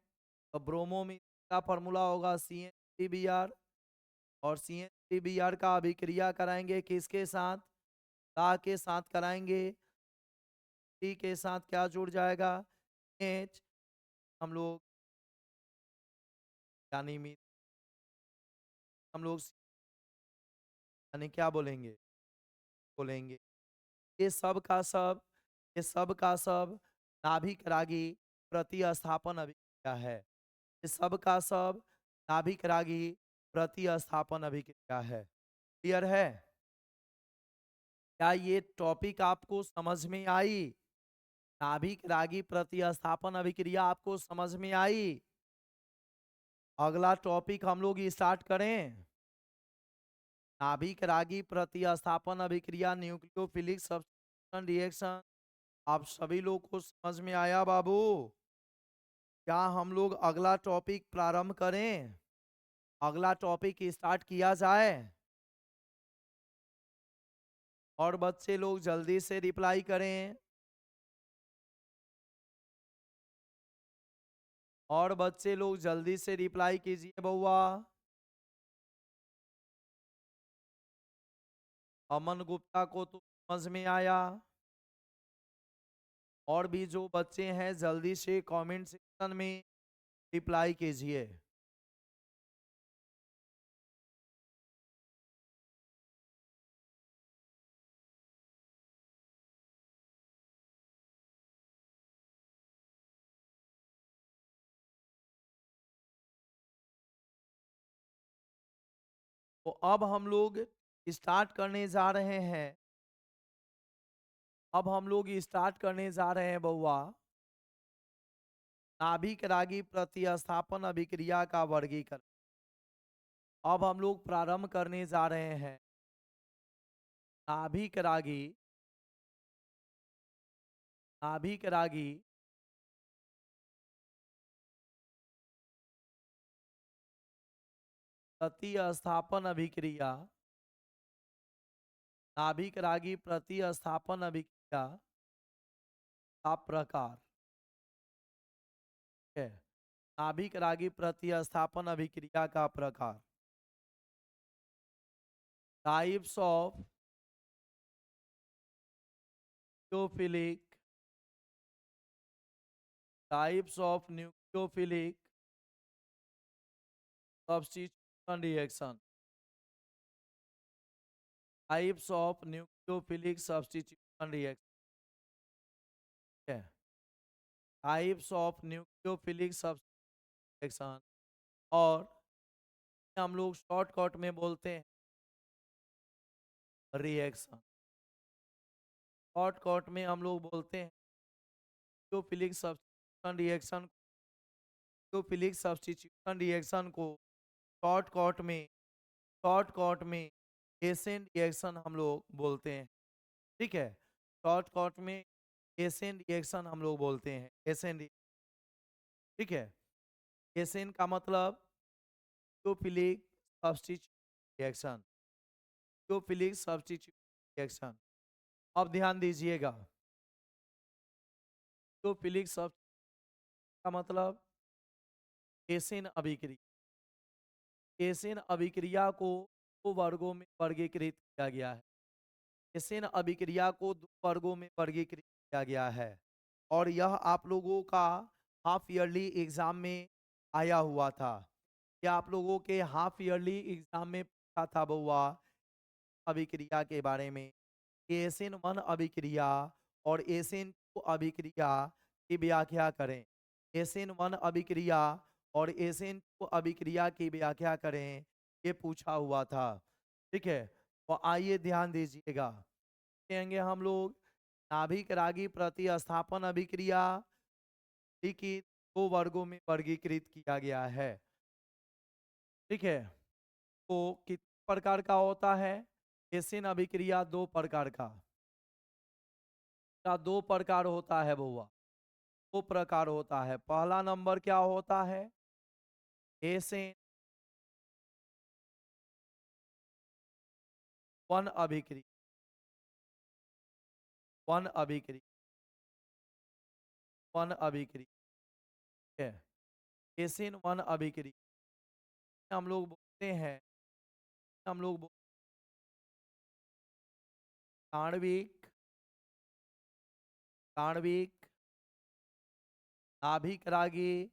तो ब्रोमोमीन का फॉर्मूला होगा CN3Br, और CN3Br का अभिक्रिया कराएंगे किसके साथ? ला के साथ कराएंगे, टी के साथ क्या जुड़ जाएगा? H, हम लोग यानी हम लोग यानी क्या बोलेंगे? बोलेंगे ये सब का सब, ये सब का सब नाभिक रागी प्रतिस्थापन अभिक्रिया है, ये सब का सब नाभिक रागी प्रतिस्थापन अभिक्रिया है। क्लियर है? क्या ये टॉपिक आपको समझ में आई? नाभिक रागी प्रतिस्थापन अभिक्रिया आपको समझ में आई? अगला टॉपिक हम लोग स्टार्ट करें। नाभिक रागी प्रतिस्थापन अभिक्रिया, न्यूक्लियोफिलिक सब्स्टिट्यूशन रिएक्शन, आप सभी लोग को समझ में आया बाबू? क्या हम लोग अगला टॉपिक प्रारंभ करें? अगला टॉपिक स्टार्ट किया जाए? और बच्चे लोग जल्दी से रिप्लाई करें, और बच्चे लोग जल्दी से रिप्लाई कीजिए बउआ। अमन गुप्ता को तो समझ में आया, और भी जो बच्चे हैं जल्दी से कमेंट सेक्शन में रिप्लाई कीजिए। तो अब हम लोग स्टार्ट करने जा रहे हैं, अब हम लोग स्टार्ट करने जा रहे हैं बउआ, नाभिक रागी प्रतिस्थापन अभिक्रिया का वर्गीकरण। अब हम लोग प्रारंभ करने जा रहे हैं नाभिक रागी, नाभिक रागी प्रतिस्थापन अभिक्रिया, नाभिक रागी प्रतिस्थापन अभिक्रिया का प्रकार है। नाभिक रागी प्रतिस्थापन अभिक्रिया का प्रकार, types of nucleophilic, types of nucleophilic substitution reaction, types of nucleophilic substitution reaction है, types of nucleophilic substitution reaction, और हम लोग शॉर्टकट में बोलते हैं रिएक्शन। शॉर्टकट में हम लोग बोलते हैं nucleophilic substitution reaction, nucleophilic substitution reaction को शॉर्टकट में एसेन रिएक्शन हम लोग बोलते हैं। ठीक है, शॉर्टकट में एसेन रिएक्शन हम लोग बोलते हैं, एसेन। ठीक है, एसेन का मतलब nucleophilic substitution reaction, nucleophilic substitution reaction. अब ध्यान दीजिएगा, न्यूक्लियोफिलिक सब्स्टिट्यूशन का मतलब एसेन अभिक्रिया। एसेन अभिक्रिया को दो वर्गों में वर्गीकृत किया गया है। एसेन अभिक्रिया को दो वर्गों में वर्गीकृत किया गया है और यह आप लोगों का हाफ ईयरली एग्जाम में आया हुआ था। यह आप लोगों के हाफ ईयरली एग्जाम में पूछा था बउआ अभिक्रिया के बारे में कि एसेन वन अभिक्रिया और एसेन टू अभिक्रिया की व्याख्या करें। एसेन वन अभिक्रिया और एसेन टू अभिक्रिया की व्याख्या करें, ये पूछा हुआ था। ठीक है, तो आइए ध्यान दीजिएगा, कहेंगे हम लोग नाभिक रागी प्रतिस्थापन अभिक्रिया की दो वर्गों में वर्गीकृत किया गया है। ठीक है, तो कितने प्रकार का होता है एसेन अभिक्रिया? दो प्रकार का दो प्रकार होता है बउआ, दो प्रकार होता है। पहला नंबर क्या होता है? एसेन वन अभिक्रिया, वन अभिक्रिया, वन अभिक्रिया है। एसेन वन अभिक्रिया हम लोग बोलते हैं, हम लोग आणविक आणविक नाभिक रागी,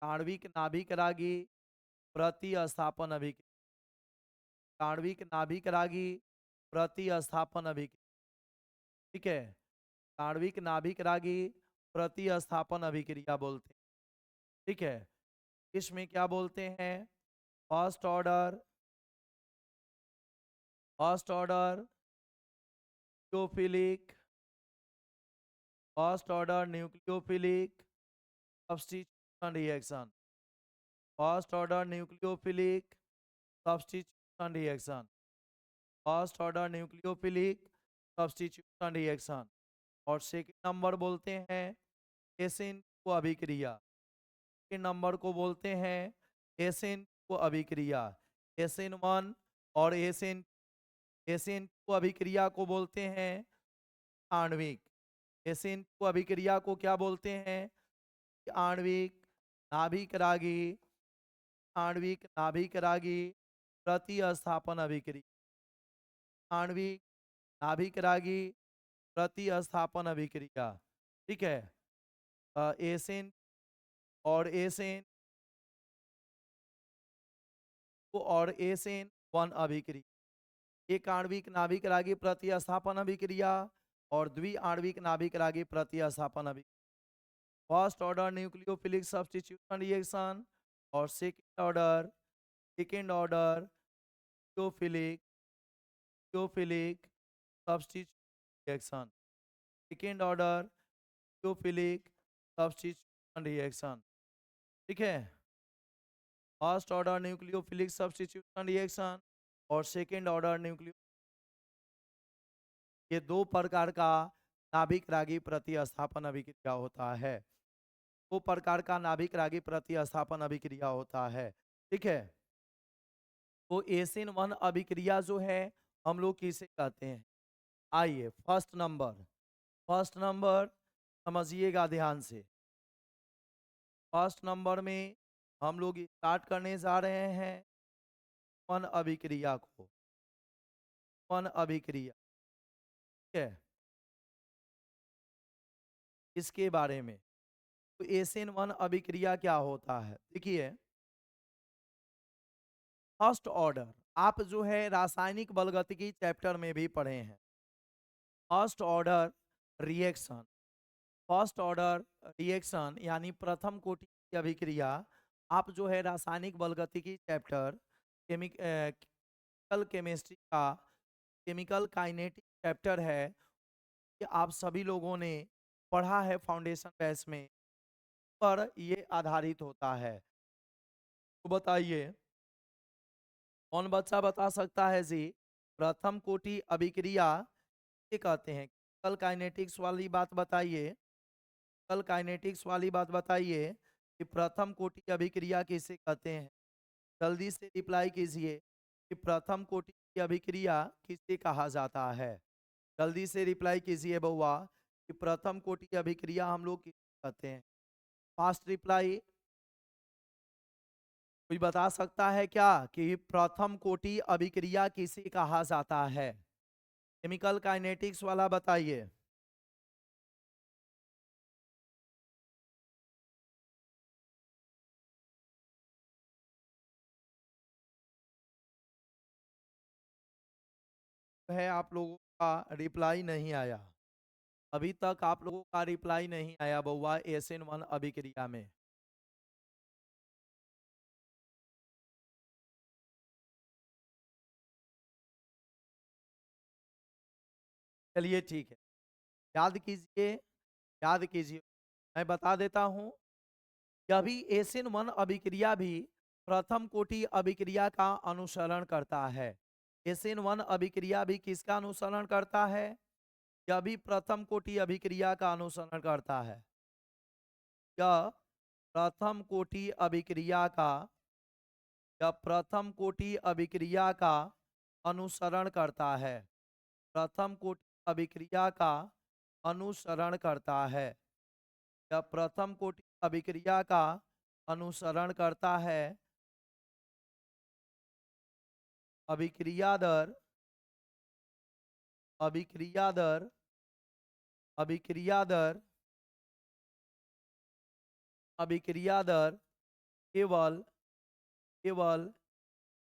आणविक नाभिक रागी प्रतिस्थापन अभिक्रिया, आणविक नाभिक रागी प्रतिस्थापन अभिक्रिया। ठीक है, आणविक नाभिक रागी प्रतिस्थापन अभिक्रिया बोलते हैं। ठीक है, इसमें क्या बोलते हैं? First order nucleophilic, first order nucleophilic substitution reaction, first order nucleophilic substitution reaction, first order nucleophilic substitution reaction. और सेकंड नंबर बोलते हैं एसेन को अभिक्रिया, सेकंड नंबर को बोलते हैं एसेन को अभिक्रिया। एसेन वन और एसेन एसेन टू अभिक्रिया को बोलते हैं आणविक। एसेन टू अभिक्रिया को क्या बोलते हैं? आणविक नाभिक रागी, आणविक नाभिक रागी प्रतिस्थापन अभिक्रिया, आणविक नाभिक रागी प्रतिस्थापन अभिक्रिया। ठीक है, एसेन और एसेन और एसेन वन अभिक्रिया, एक आणविक नाभिक रागी प्रतिस्थापन अभिक्रिया और द्वि आणविक नाभिक रागी प्रतिस्थापन अभिक्रिया। First order nucleophilic substitution reaction और second order nucleophilic nucleophilic substitution reaction, second order nucleophilic substitution reaction. ठीक है, first order nucleophilic substitution reaction और सेकेंड ऑर्डर न्यूक्लियो, ये दो प्रकार का नाभिक रागी प्रतिस्थापन अभिक्रिया होता है। दो प्रकार का नाभिक रागी प्रतिस्थापन अभिक्रिया होता है। ठीक है, तो एसिन वन अभिक्रिया जो है हम लोग किसे कहते हैं? आइए फर्स्ट नंबर समझिएगा ध्यान से। फर्स्ट नंबर में हम लोग स्टार्ट करने जा रहे हैं वन अभिक्रिया को, वन अभिक्रिया। ठीक है, इसके बारे में तो एसिन वन अभिक्रिया क्या होता है? देखिए, फर्स्ट ऑर्डर आप जो है रासायनिक बलगतिकी चैप्टर में भी पढ़े हैं। First order reaction, first order reaction यानी प्रथम कोटि की अभिक्रिया आप जो है रासायनिक बलगतिकी चैप्टर केमिकल केमिस्ट्री का केमिकल काइनेटिक चैप्टर है, कि आप सभी लोगों ने पढ़ा है फाउंडेशन बैच में, पर ये आधारित होता है। तो बताइए, कौन बच्चा बता सकता है जी, प्रथम कोटि अभिक्रिया किसे कहते हैं? केमिकल काइनेटिक्स वाली बात बताइए, केमिकल काइनेटिक्स वाली बात बताइए कि प्रथम कोटि अभिक्रिया किसे कहते हैं? जल्दी से रिप्लाई कीजिए कि प्रथम कोटि की अभिक्रिया किसे कहा जाता है। जल्दी से रिप्लाई कीजिए बउआ कि प्रथम कोटि की अभिक्रिया हम लोग किसे कहते हैं। Fast reply. कोई बता सकता है क्या कि प्रथम कोटि अभिक्रिया किसे कहा जाता है? केमिकल काइनेटिक्स वाला बताइए। है आप लोगों का रिप्लाई नहीं आया, अभी तक आप लोगों का रिप्लाई नहीं आया बउआ SN1 अभिक्रिया में। चलिए ठीक है, याद कीजिए, याद कीजिए। मैं बता देता हूं, यह भी SN1 अभिक्रिया भी प्रथम कोटि अभिक्रिया का अनुसरण करता है। SN1 अभिक्रिया भी किसका अनुसरण करता है? यह भी प्रथम कोटि अभिक्रिया का अनुसरण करता है। यह प्रथम कोटि अभिक्रिया का, यह प्रथम कोटि अभिक्रिया का अनुसरण करता है। प्रथम कोटि अभिक्रिया का अनुसरण करता है। यह प्रथम कोटि अभिक्रिया का अनुसरण करता है। अभिक्रिया दर, अभिक्रिया दर, अभिक्रिया दर, अभिक्रिया दर केवल केवल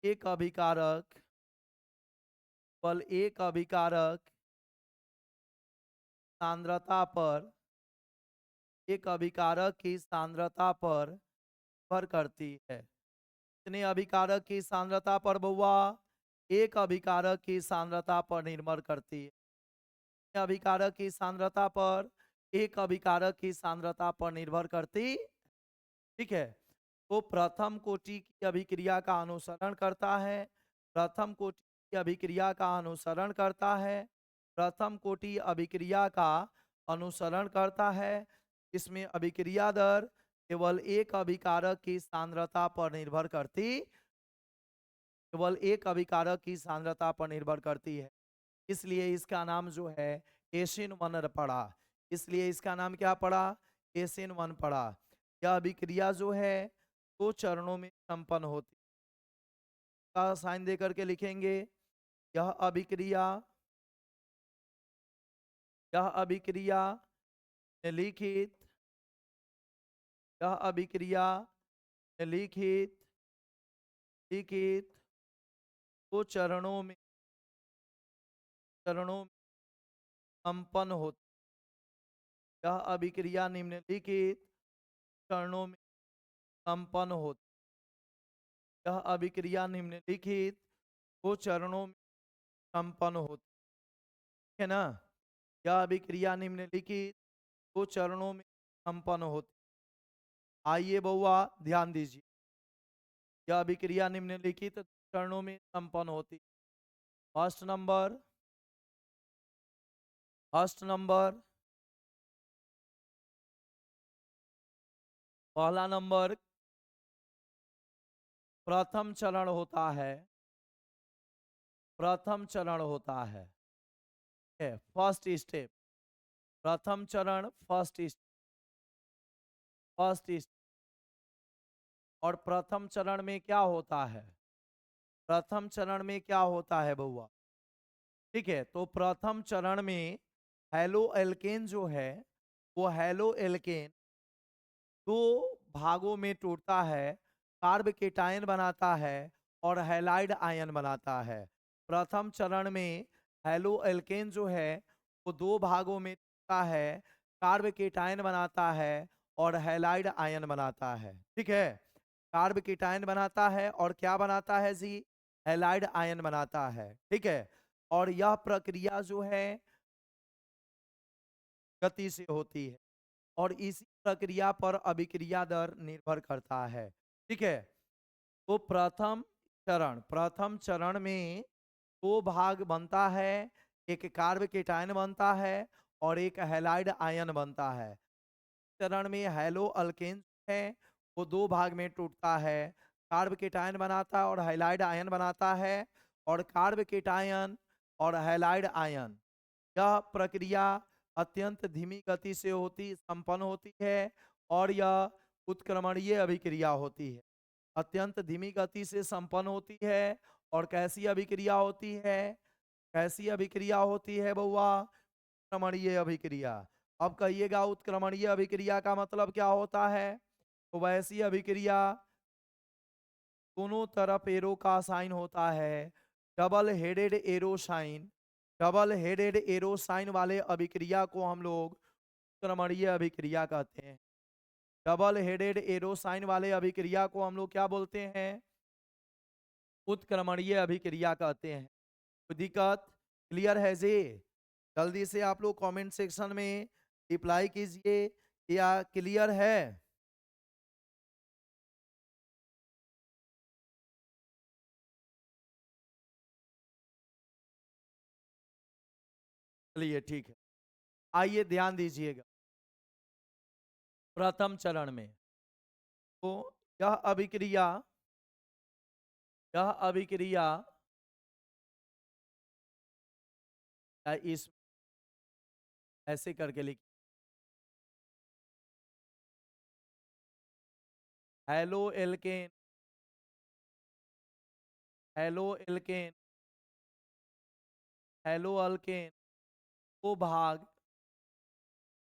एक अभिकारक, केवल एक अभिकारक सांद्रता पर, एक अभिकारक की सांद्रता पर निर्भर करती है। कितने अभिकारक की सांद्रता पर बउआ? एक अभिकारक की सांद्रता पर निर्भर करती है। कितने अभिकारक की सांद्रता पर? एक अभिकारक की सांद्रता पर निर्भर करती। ठीक है, तो प्रथम कोटि की अभिक्रिया का अनुसरण करता है, प्रथम कोटि की अभिक्रिया का अनुसरण करता है, प्रथम कोटि अभिक्रिया का अनुसरण करता है। इसमें अभिक्रिया दर केवल एक अभिकारक की सांद्रता पर निर्भर करती, केवल एक अभिकारक की सांद्रता पर निर्भर करती है। इसलिए इसका नाम जो है SN1 पड़ा। इसलिए इसका नाम क्या पड़ा? SN1 पड़ा। यह अभिक्रिया जो है दो चरणों में संपन्न होती का साइन दे करके लिखेंगे। यह अभिक्रिया, यह अभिक्रिया लिखित, यह अभिक्रिया लिखित, लिखित दो चरणों में, चरणों में संपन्न होती। यह अभिक्रिया निम्नलिखित चरणों में संपन्न होती। यह अभिक्रिया निम्नलिखित दो चरणों में संपन्न होती है ना। यह अभिक्रिया निम्नलिखित दो चरणों में संपन्न होती। आइए बउआ ध्यान दीजिए, यह अभिक्रिया निम्नलिखित चरणों में संपन्न होती। फर्स्ट नंबर, फर्स्ट नंबर, पहला नंबर प्रथम चरण होता है, प्रथम चरण होता है। फर्स्ट स्टेप, प्रथम चरण, फर्स्ट स्टेप, फर्स्ट स्टेप। और प्रथम चरण में क्या होता है? प्रथम चरण में क्या होता है बउआ? ठीक है, तो प्रथम चरण में हेलो एल्केन जो है, वो हेलो एल्केन दो भागों में टूटता है, कार्ब केटायन बनाता है और हैलाइड आयन बनाता है। प्रथम चरण में हेलो एल्केन जो है वो दो भागों में टूटता है, कार्ब केटायन बनाता है और हैलाइड आयन बनाता है। ठीक है, कार्ब केटायन बनाता है और क्या बनाता है जी? हैलाइड आयन बनाता है। ठीक है, और यह प्रक्रिया जो है गति से होती है और इसी प्रक्रिया पर अभिक्रिया दर निर्भर करता है। ठीक है, तो प्रथम चरण में दो भाग बनता है, एक कार्ब केटायन बनता है और एक हैलाइड आयन बनता है। चरण में हैलो अल्केन है वो दो भाग में टूटता है, कार्ब केटायन बनाता है और हैलाइड आयन बनाता है। और कार्ब केटायन और हैलाइड आयन, यह प्रक्रिया अत्यंत धीमी गति से संपन्न होती है और यह उत्क्रमणीय अभिक्रिया होती है। अत्यंत धीमी गति से संपन्न होती है और कैसी अभिक्रिया होती है? कैसी अभिक्रिया होती है बउआ? उत्क्रमणीय अभिक्रिया। अब कहिएगा उत्क्रमणीय अभिक्रिया का मतलब क्या होता है? तो वैसी अभिक्रिया दोनों तरफ एरो का साइन होता है, double headed arrow sign. Double headed arrow sign वाले अभिक्रिया को हम लोग उत्क्रमणीय अभिक्रिया कहते हैं। डबल हेडेड एरो साइन वाले अभिक्रिया को हम लोग क्या बोलते हैं? उत्क्रमणीय अभिक्रिया कहते हैं। कोई दिक्कत? क्लियर है जी? जल्दी से आप लोग कमेंट सेक्शन में रिप्लाई कीजिए, या क्लियर है? चलिए ठीक है, आइए ध्यान दीजिएगा। प्रथम चरण में तो यह अभिक्रिया यह अभिक्रिया इस ऐसे करके लिख, halo alkane, haloalkane, hello alkane दो भाग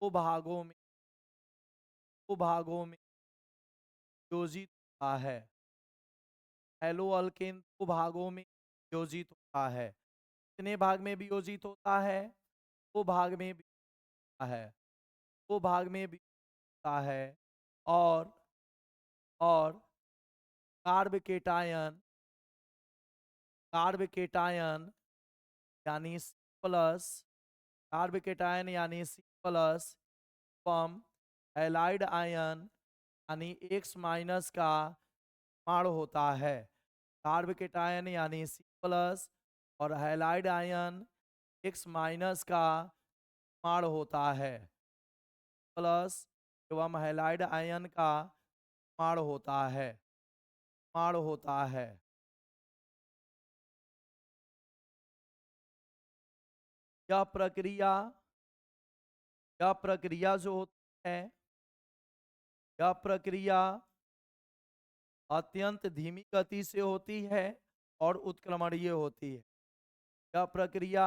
दो भागों में दो भागों में वियोजित होता है। हेलो अल्केन दो भागों में वियोजित होता है। कितने भाग में वियोजित होता है? दो भाग में होता है, दो भाग में होता है। और और कार्ब केटायन कार्ब केटायन यानी C प्लस, कार्ब केटायन यानी C प्लस एवं हैलाइड आयन यानी X माइनस का निर्माण होता है। कार्ब केटायन यानी C प्लस और हैलाइड आयन X माइनस का निर्माण होता है। प्लस एवं हैलाइड आयन का निर्माण होता है, निर्माण होता है। यह प्रक्रिया यह प्रक्रिया जो होती है, यह प्रक्रिया अत्यंत धीमी गति से होती है और उत्क्रमणीय होती है। यह प्रक्रिया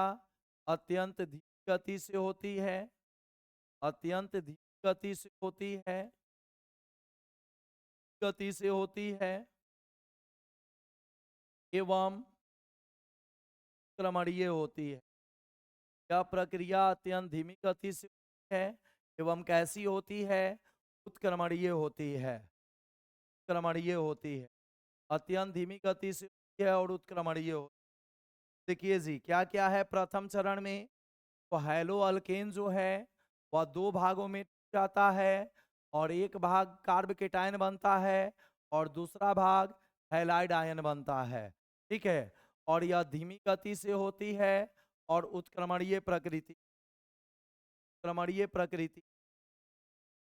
अत्यंत धीमी गति से होती है, अत्यंत धीमी गति से होती है, गति से होती है एवं उत्क्रमणीय होती है। यह प्रक्रिया अत्यंत धीमी गति से होती है एवं कैसी होती है? उत्क्रमणीय होती है, उत्क्रमणीय होती है। अत्यंत धीमी गति से होती है और उत्क्रमणीय होती है। देखिए जी, क्या क्या है प्रथम चरण में? तो हैलो अल्केन जो है वह दो भागों में टूट जाता है और एक भाग कार्ब केटायन बनता है और दूसरा भाग हैलाइड आयन बनता है। ठीक है, और यह धीमी गति से होती है और उत्क्रमणीय प्रकृति उत्क्रमणीय प्रकृति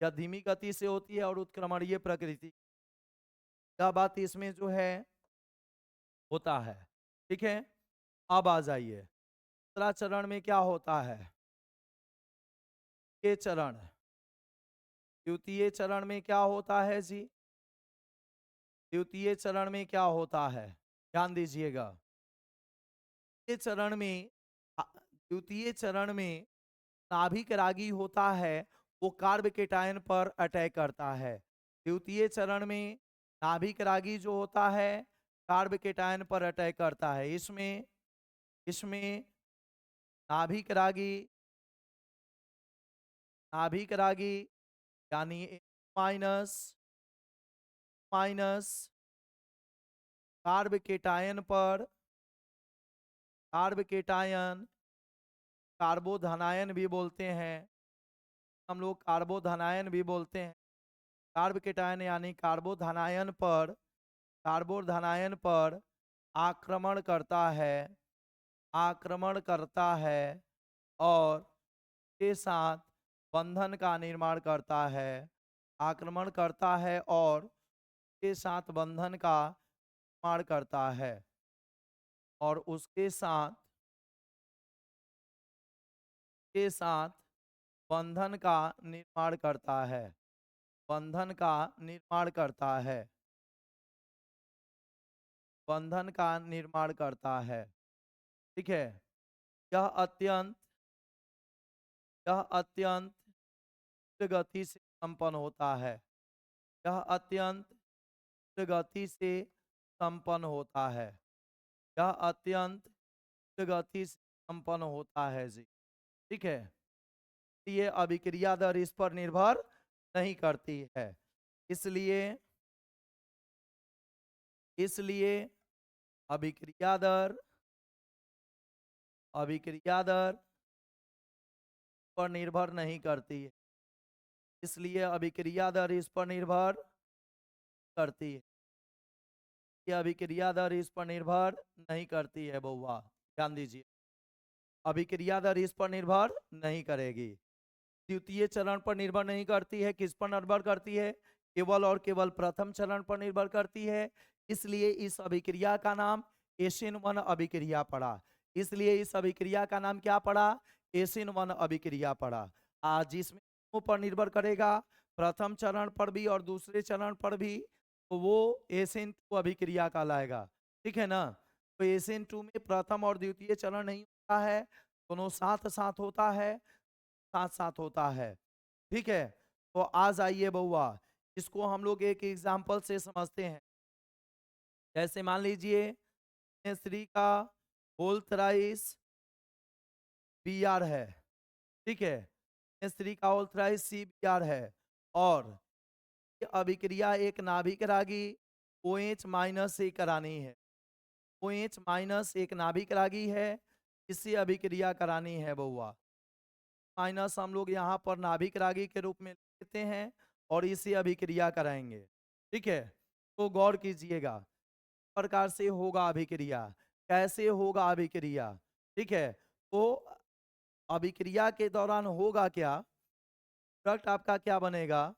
यह धीमी गति से होती है और उत्क्रमणीय प्रकृति का बात इसमें जो है होता है। ठीक है, अब आ जाइए दूसरा चरण में क्या होता है? ये चरण, द्वितीय चरण में क्या होता है जी? द्वितीय चरण में क्या होता है? ध्यान दीजिएगा। द्वितीय चरण में द्वितीय चरण में नाभिक रागी होता है, वो कार्ब केटायन पर अटैक करता है। द्वितीय चरण में नाभिक रागी जो होता है कार्ब केटायन पर अटैक करता है। इसमें इसमें नाभिक रागी नाभिक रागी यानी माइनस माइनस कार्ब केटायन पर कार्ब केटायन, कार्बोधनायन भी बोलते हैं, हम लोग कार्बोधनायन भी बोलते हैं। कार्ब केटायन यानी कार्बोधनायन पर आक्रमण करता है, आक्रमण करता है और के साथ बंधन का निर्माण करता है, आक्रमण करता है और के साथ बंधन का निर्माण करता है और उसके साथ बंधन का निर्माण करता है, बंधन का निर्माण करता है, बंधन का निर्माण करता है। ठीक है। यह अत्यंत यह अत्यंत तीव्र गति से संपन्न होता है, यह अत्यंत तीव्र गति से संपन्न होता है, यह अत्यंत तीव्र गति से संपन्न होता है जी। ठीक है। ये अभिक्रिया दर इस पर निर्भर नहीं करती है, इसलिए इसलिए अभिक्रिया दर पर निर्भर नहीं करती है, इसलिए अभिक्रिया दर इस पर निर्भर करती है, ये अभिक्रिया दर इस पर निर्भर नहीं करती है बउआ, ध्यान दीजिए। अभिक्रिया दर इस पर निर्भर नहीं करेगी, द्वितीय चरण पर निर्भर नहीं करती है, किस पर निर्भर करती है? केवल और केवल प्रथम चरण पर निर्भर करती है। इसलिए इस अभिक्रिया का नाम एसिन वन अभिक्रिया पड़ा, इसलिए इस अभिक्रिया का नाम क्या पड़ा? एसिन वन अभिक्रिया पड़ा। आज जिसमें पर निर्भर करेगा, प्रथम चरण पर भी और दूसरे चरण पर भी, तो वो एसिन टू अभिक्रिया कहलाएगा। ठीक है ना। तो एसिन टू में प्रथम और द्वितीय चरण नहीं होता है, दोनों साथ साथ होता है, साथ साथ होता है। ठीक है। तो आज आइए बउआ, इसको हम लोग एक एग्जाम्पल से समझते हैं। जैसे मान लीजिए स्त्री का होल थ्राइस बी आर है। ठीक है। स्त्री का whole thrice C B R है और ये अभिक्रिया एक नाभिक रागी OH माइनस से करानी है, OH माइनस एक नाभिक रागी है, इससे अभिक्रिया करानी है बउआ। माइनस हम लोग यहाँ पर नाभिक रागी के रूप में लेते हैं और इसे अभिक्रिया कराएंगे। ठीक है। तो गौर कीजिएगा प्रकार से होगा अभिक्रिया, कैसे होगा अभिक्रिया। ठीक है। तो अभिक्रिया के दौरान होगा क्या, प्रोडक्ट आपका क्या बनेगा?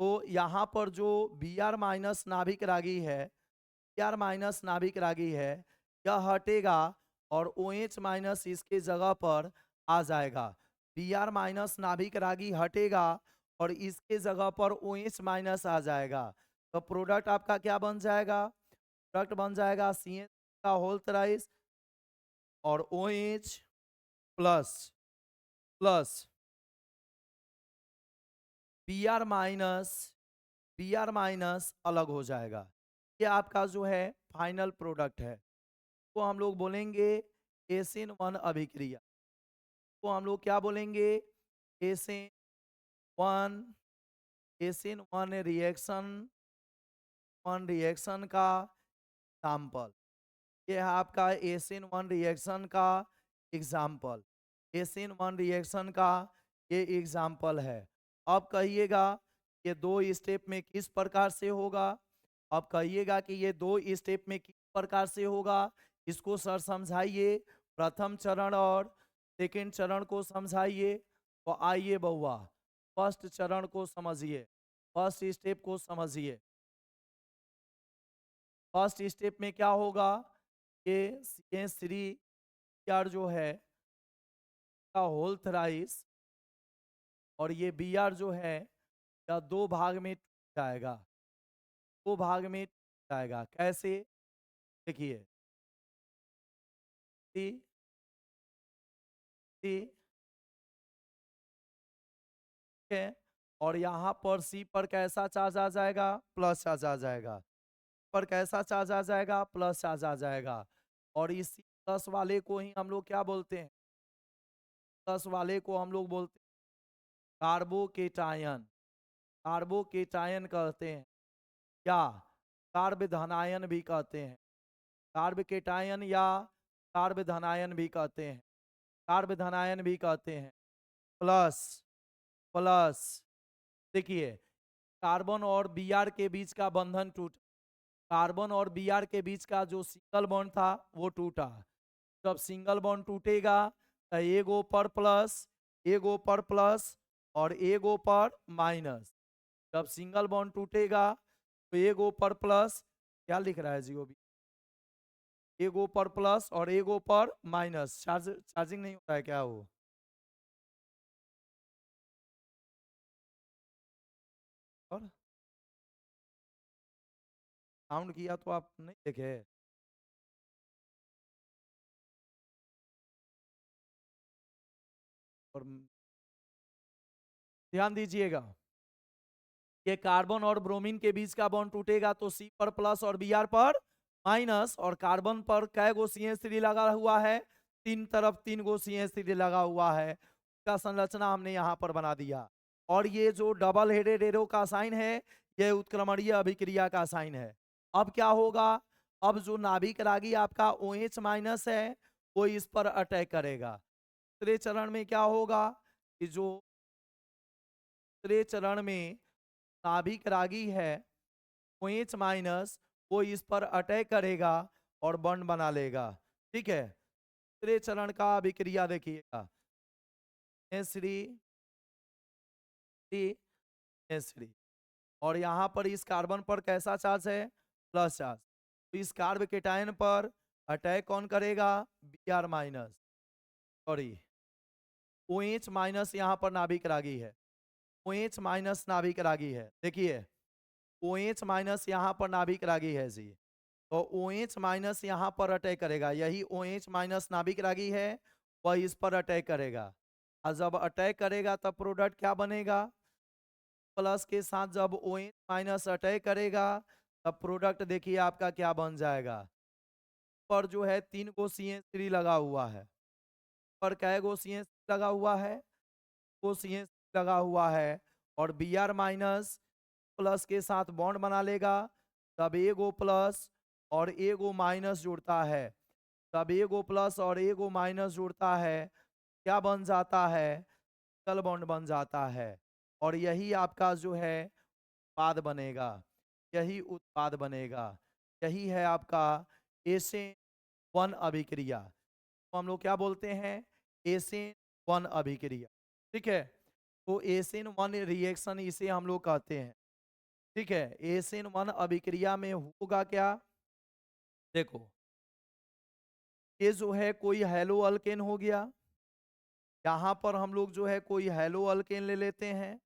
तो यहाँ पर जो Br माइनस नाभिक रागी है, Br माइनस नाभिक रागी है, यह हटेगा और OH माइनस इसके जगह पर आ जाएगा। Br माइनस नाभिक रागी हटेगा और इसके जगह पर OH माइनस आ जाएगा। तो प्रोडक्ट आपका क्या बन जाएगा? प्रोडक्ट बन जाएगा CH का होल थ्राइस और OH plus plus Br minus अलग हो जाएगा। ये आपका जो है फाइनल प्रोडक्ट है, तो हम लोग बोलेंगे एसिन वन अभिक्रिया। तो हम लोग क्या बोलेंगे? एसिन वन रिएक्शन का एग्जाम्पल। ये है आपका एसिन वन रिएक्शन का एग्जाम्पल, एसिन वन रिएक्शन का ये एग्जाम्पल है। अब कहिएगा ये दो स्टेप में किस प्रकार से होगा? अब कहिएगा कि ये दो स्टेप में किस प्रकार से होगा, इसको सर समझाइए। प्रथम चरण और सेकंड चरण को समझाइए। तो आइए बउआ फर्स्ट चरण को समझिए, फर्स्ट स्टेप को समझिए। फर्स्ट स्टेप में क्या होगा? ये श्री आर जो है का होल थ्राइस और ये बी आर जो है या दो भाग में टूट जाएगा, दो भाग में टूट जाएगा। कैसे? देखिए सी सी है और यहाँ पर सी पर कैसा चार्ज आ जाएगा? प्लस चार्ज आ जाएगा। पर कैसा चार्ज आ जाएगा? प्लस चार्ज आ जाएगा। और इसी प्लस वाले को ही हम लोग क्या बोलते हैं? प्लस वाले को हम लोग बोलते हैं कार्बोकेटायन, कार्बोकेटायन कहते हैं या कार्बधनायन भी कहते हैं। कार्बकेटायन या कार्ब धनायन भी कहते हैं, कार्ब धनायन भी कहते हैं। प्लस प्लस देखिए, कार्बन और Br के बीच का बंधन टूट, कार्बन और Br के बीच का जो सिंगल बॉन्ड था वो टूटा। जब सिंगल बॉन्ड टूटेगा तो एगो पर प्लस, एगो पर प्लस और एगो पर माइनस। जब सिंगल बॉन्ड टूटेगा तो एगो पर प्लस, क्या लिख रहा है जी वो भी, एगो पर प्लस और एगो पर माइनस। चार्जिंग नहीं होता है क्या वो? और साउंड किया तो आप नहीं देखे? और ध्यान दीजिएगा, ये कार्बन और ब्रोमीन के बीच का बॉन्ड टूटेगा तो सी पर प्लस और Br पर माइनस। और कार्बन पर कै गो CH3 लगा हुआ है? तीन तरफ तीन गो CH3 लगा हुआ है। उसका संरचना हमने यहाँ पर बना दिया। और ये जो डबल हेडेड एरो का साइन है, ये उत्क्रमणीय अभिक्रिया का साइन है। अब क्या होगा? अब जो नाभिक रागी आपका OH माइनस है वो इस पर अटैक करेगा। दूसरे चरण में क्या होगा कि जो दूसरे चरण में नाभिक रागी है OH माइनस, वो इस पर अटैक करेगा और बॉन्ड बना लेगा। ठीक है, तीसरे चरण का अभिक्रिया देखिएगा, एसरी एसरी। और यहाँ पर इस कार्बन पर कैसा चार्ज है? Plus charge. तो इस कार्ब केटायन पर अटैक कौन करेगा? Br minus, sorry OH minus यहाँ पर नाभिक रागी है, OH माइनस नाभिक रागी है। देखिए, OH माइनस यहाँ पर नाभिक रागी है जी। तो OH माइनस यहाँ पर अटैक करेगा, यही OH माइनस नाभिक रागी है, वह इस पर अटैक करेगा। और जब अटैक करेगा तब प्रोडक्ट क्या बनेगा? प्लस के साथ जब OH माइनस अटैक करेगा तब प्रोडक्ट देखिए आपका क्या बन जाएगा। पर जो है तीन गो CH3 लगा हुआ है, पर कै गो CH3 लगा हुआ है? को CH3 लगा हुआ है। और Br माइनस प्लस के साथ बॉन्ड बना लेगा, तब एगो प्लस और एगो माइनस जुड़ता है। तब एगो प्लस और एगो माइनस जुड़ता है, क्या बन जाता है? कल बॉन्ड बन जाता है। और यही आपका जो है उत्पाद बनेगा, यही उत्पाद बनेगा। यही है आपका एसेन वन अभिक्रिया। तो हम लोग क्या बोलते हैं? एसेन वन अभिक्रिया। ठीक है, तो एसेन वन रिएक्शन इसे हम लोग कहते हैं। ठीक है, एसेन वन अभिक्रिया में होगा क्या? देखो, ये जो है कोई हेलो अल्केन हो गया, यहाँ पर हम लोग जो है कोई हेलो अल्केन ले लेते हैं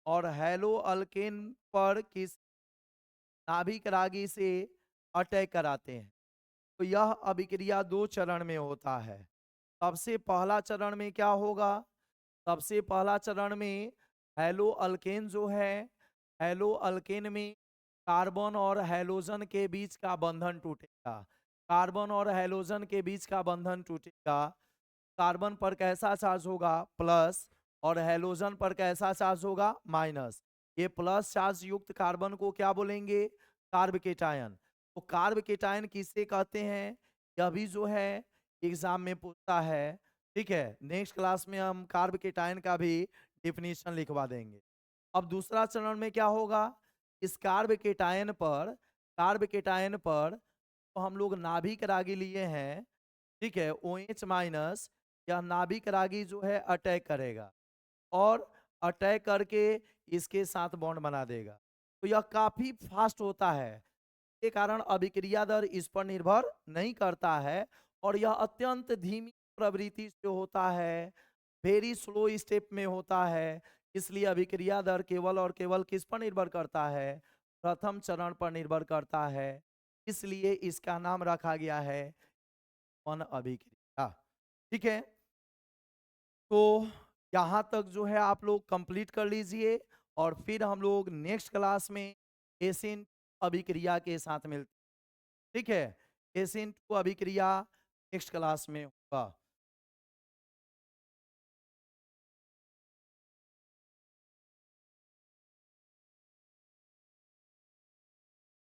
और हेलो अल्केन पर किस नाभिक रागी से अटैक कराते हैं। तो यह अभिक्रिया दो चरण में होता है। सबसे पहला चरण में क्या होगा? सबसे पहला चरण में हेलो अल्केन जो है, हेलो अल्केन में कार्बन और हैलोजन के बीच का बंधन टूटेगा, कार्बन और हैलोजन के बीच का बंधन टूटेगा। कार्बन पर कैसा चार्ज होगा? प्लस। और हैलोजन पर कैसा चार्ज होगा? माइनस। ये प्लस चार्ज युक्त कार्बन को क्या बोलेंगे? Carb cation. तो कार्ब केटायन किससे कहते हैं? यह भी जो है एग्जाम में पूछता है। ठीक है, नेक्स्ट क्लास में हम कार्ब केटायन का भी डिफिनीशन लिखवा देंगे। अब दूसरा चरण में क्या होगा? इस कार्ब केटायन पर, कार्ब केटायन पर तो हम लोग नाभिक रागी लिए हैं। ठीक है, OH माइनस या नाभिक रागी जो है अटैक करेगा और अटैक करके इसके साथ बॉन्ड बना देगा। तो यह काफी फास्ट होता है, के कारण अभिक्रिया दर इस पर निर्भर नहीं करता है और यह अत्यंत धीमी प्रवृत्ति से होता है, वेरी स्लो स्टेप में होता है। इसलिए अभिक्रिया दर केवल और केवल किस पर निर्भर करता है? प्रथम चरण पर निर्भर करता है। इसलिए इसका नाम रखा गया है वन अभिक्रिया। ठीक है, तो यहाँ तक जो है आप लोग कंप्लीट कर लीजिए और फिर हम लोग नेक्स्ट क्लास में एसिन अभिक्रिया के साथ मिलते हैं। ठीक है, एसिन टू अभिक्रिया नेक्स्ट क्लास में होगा।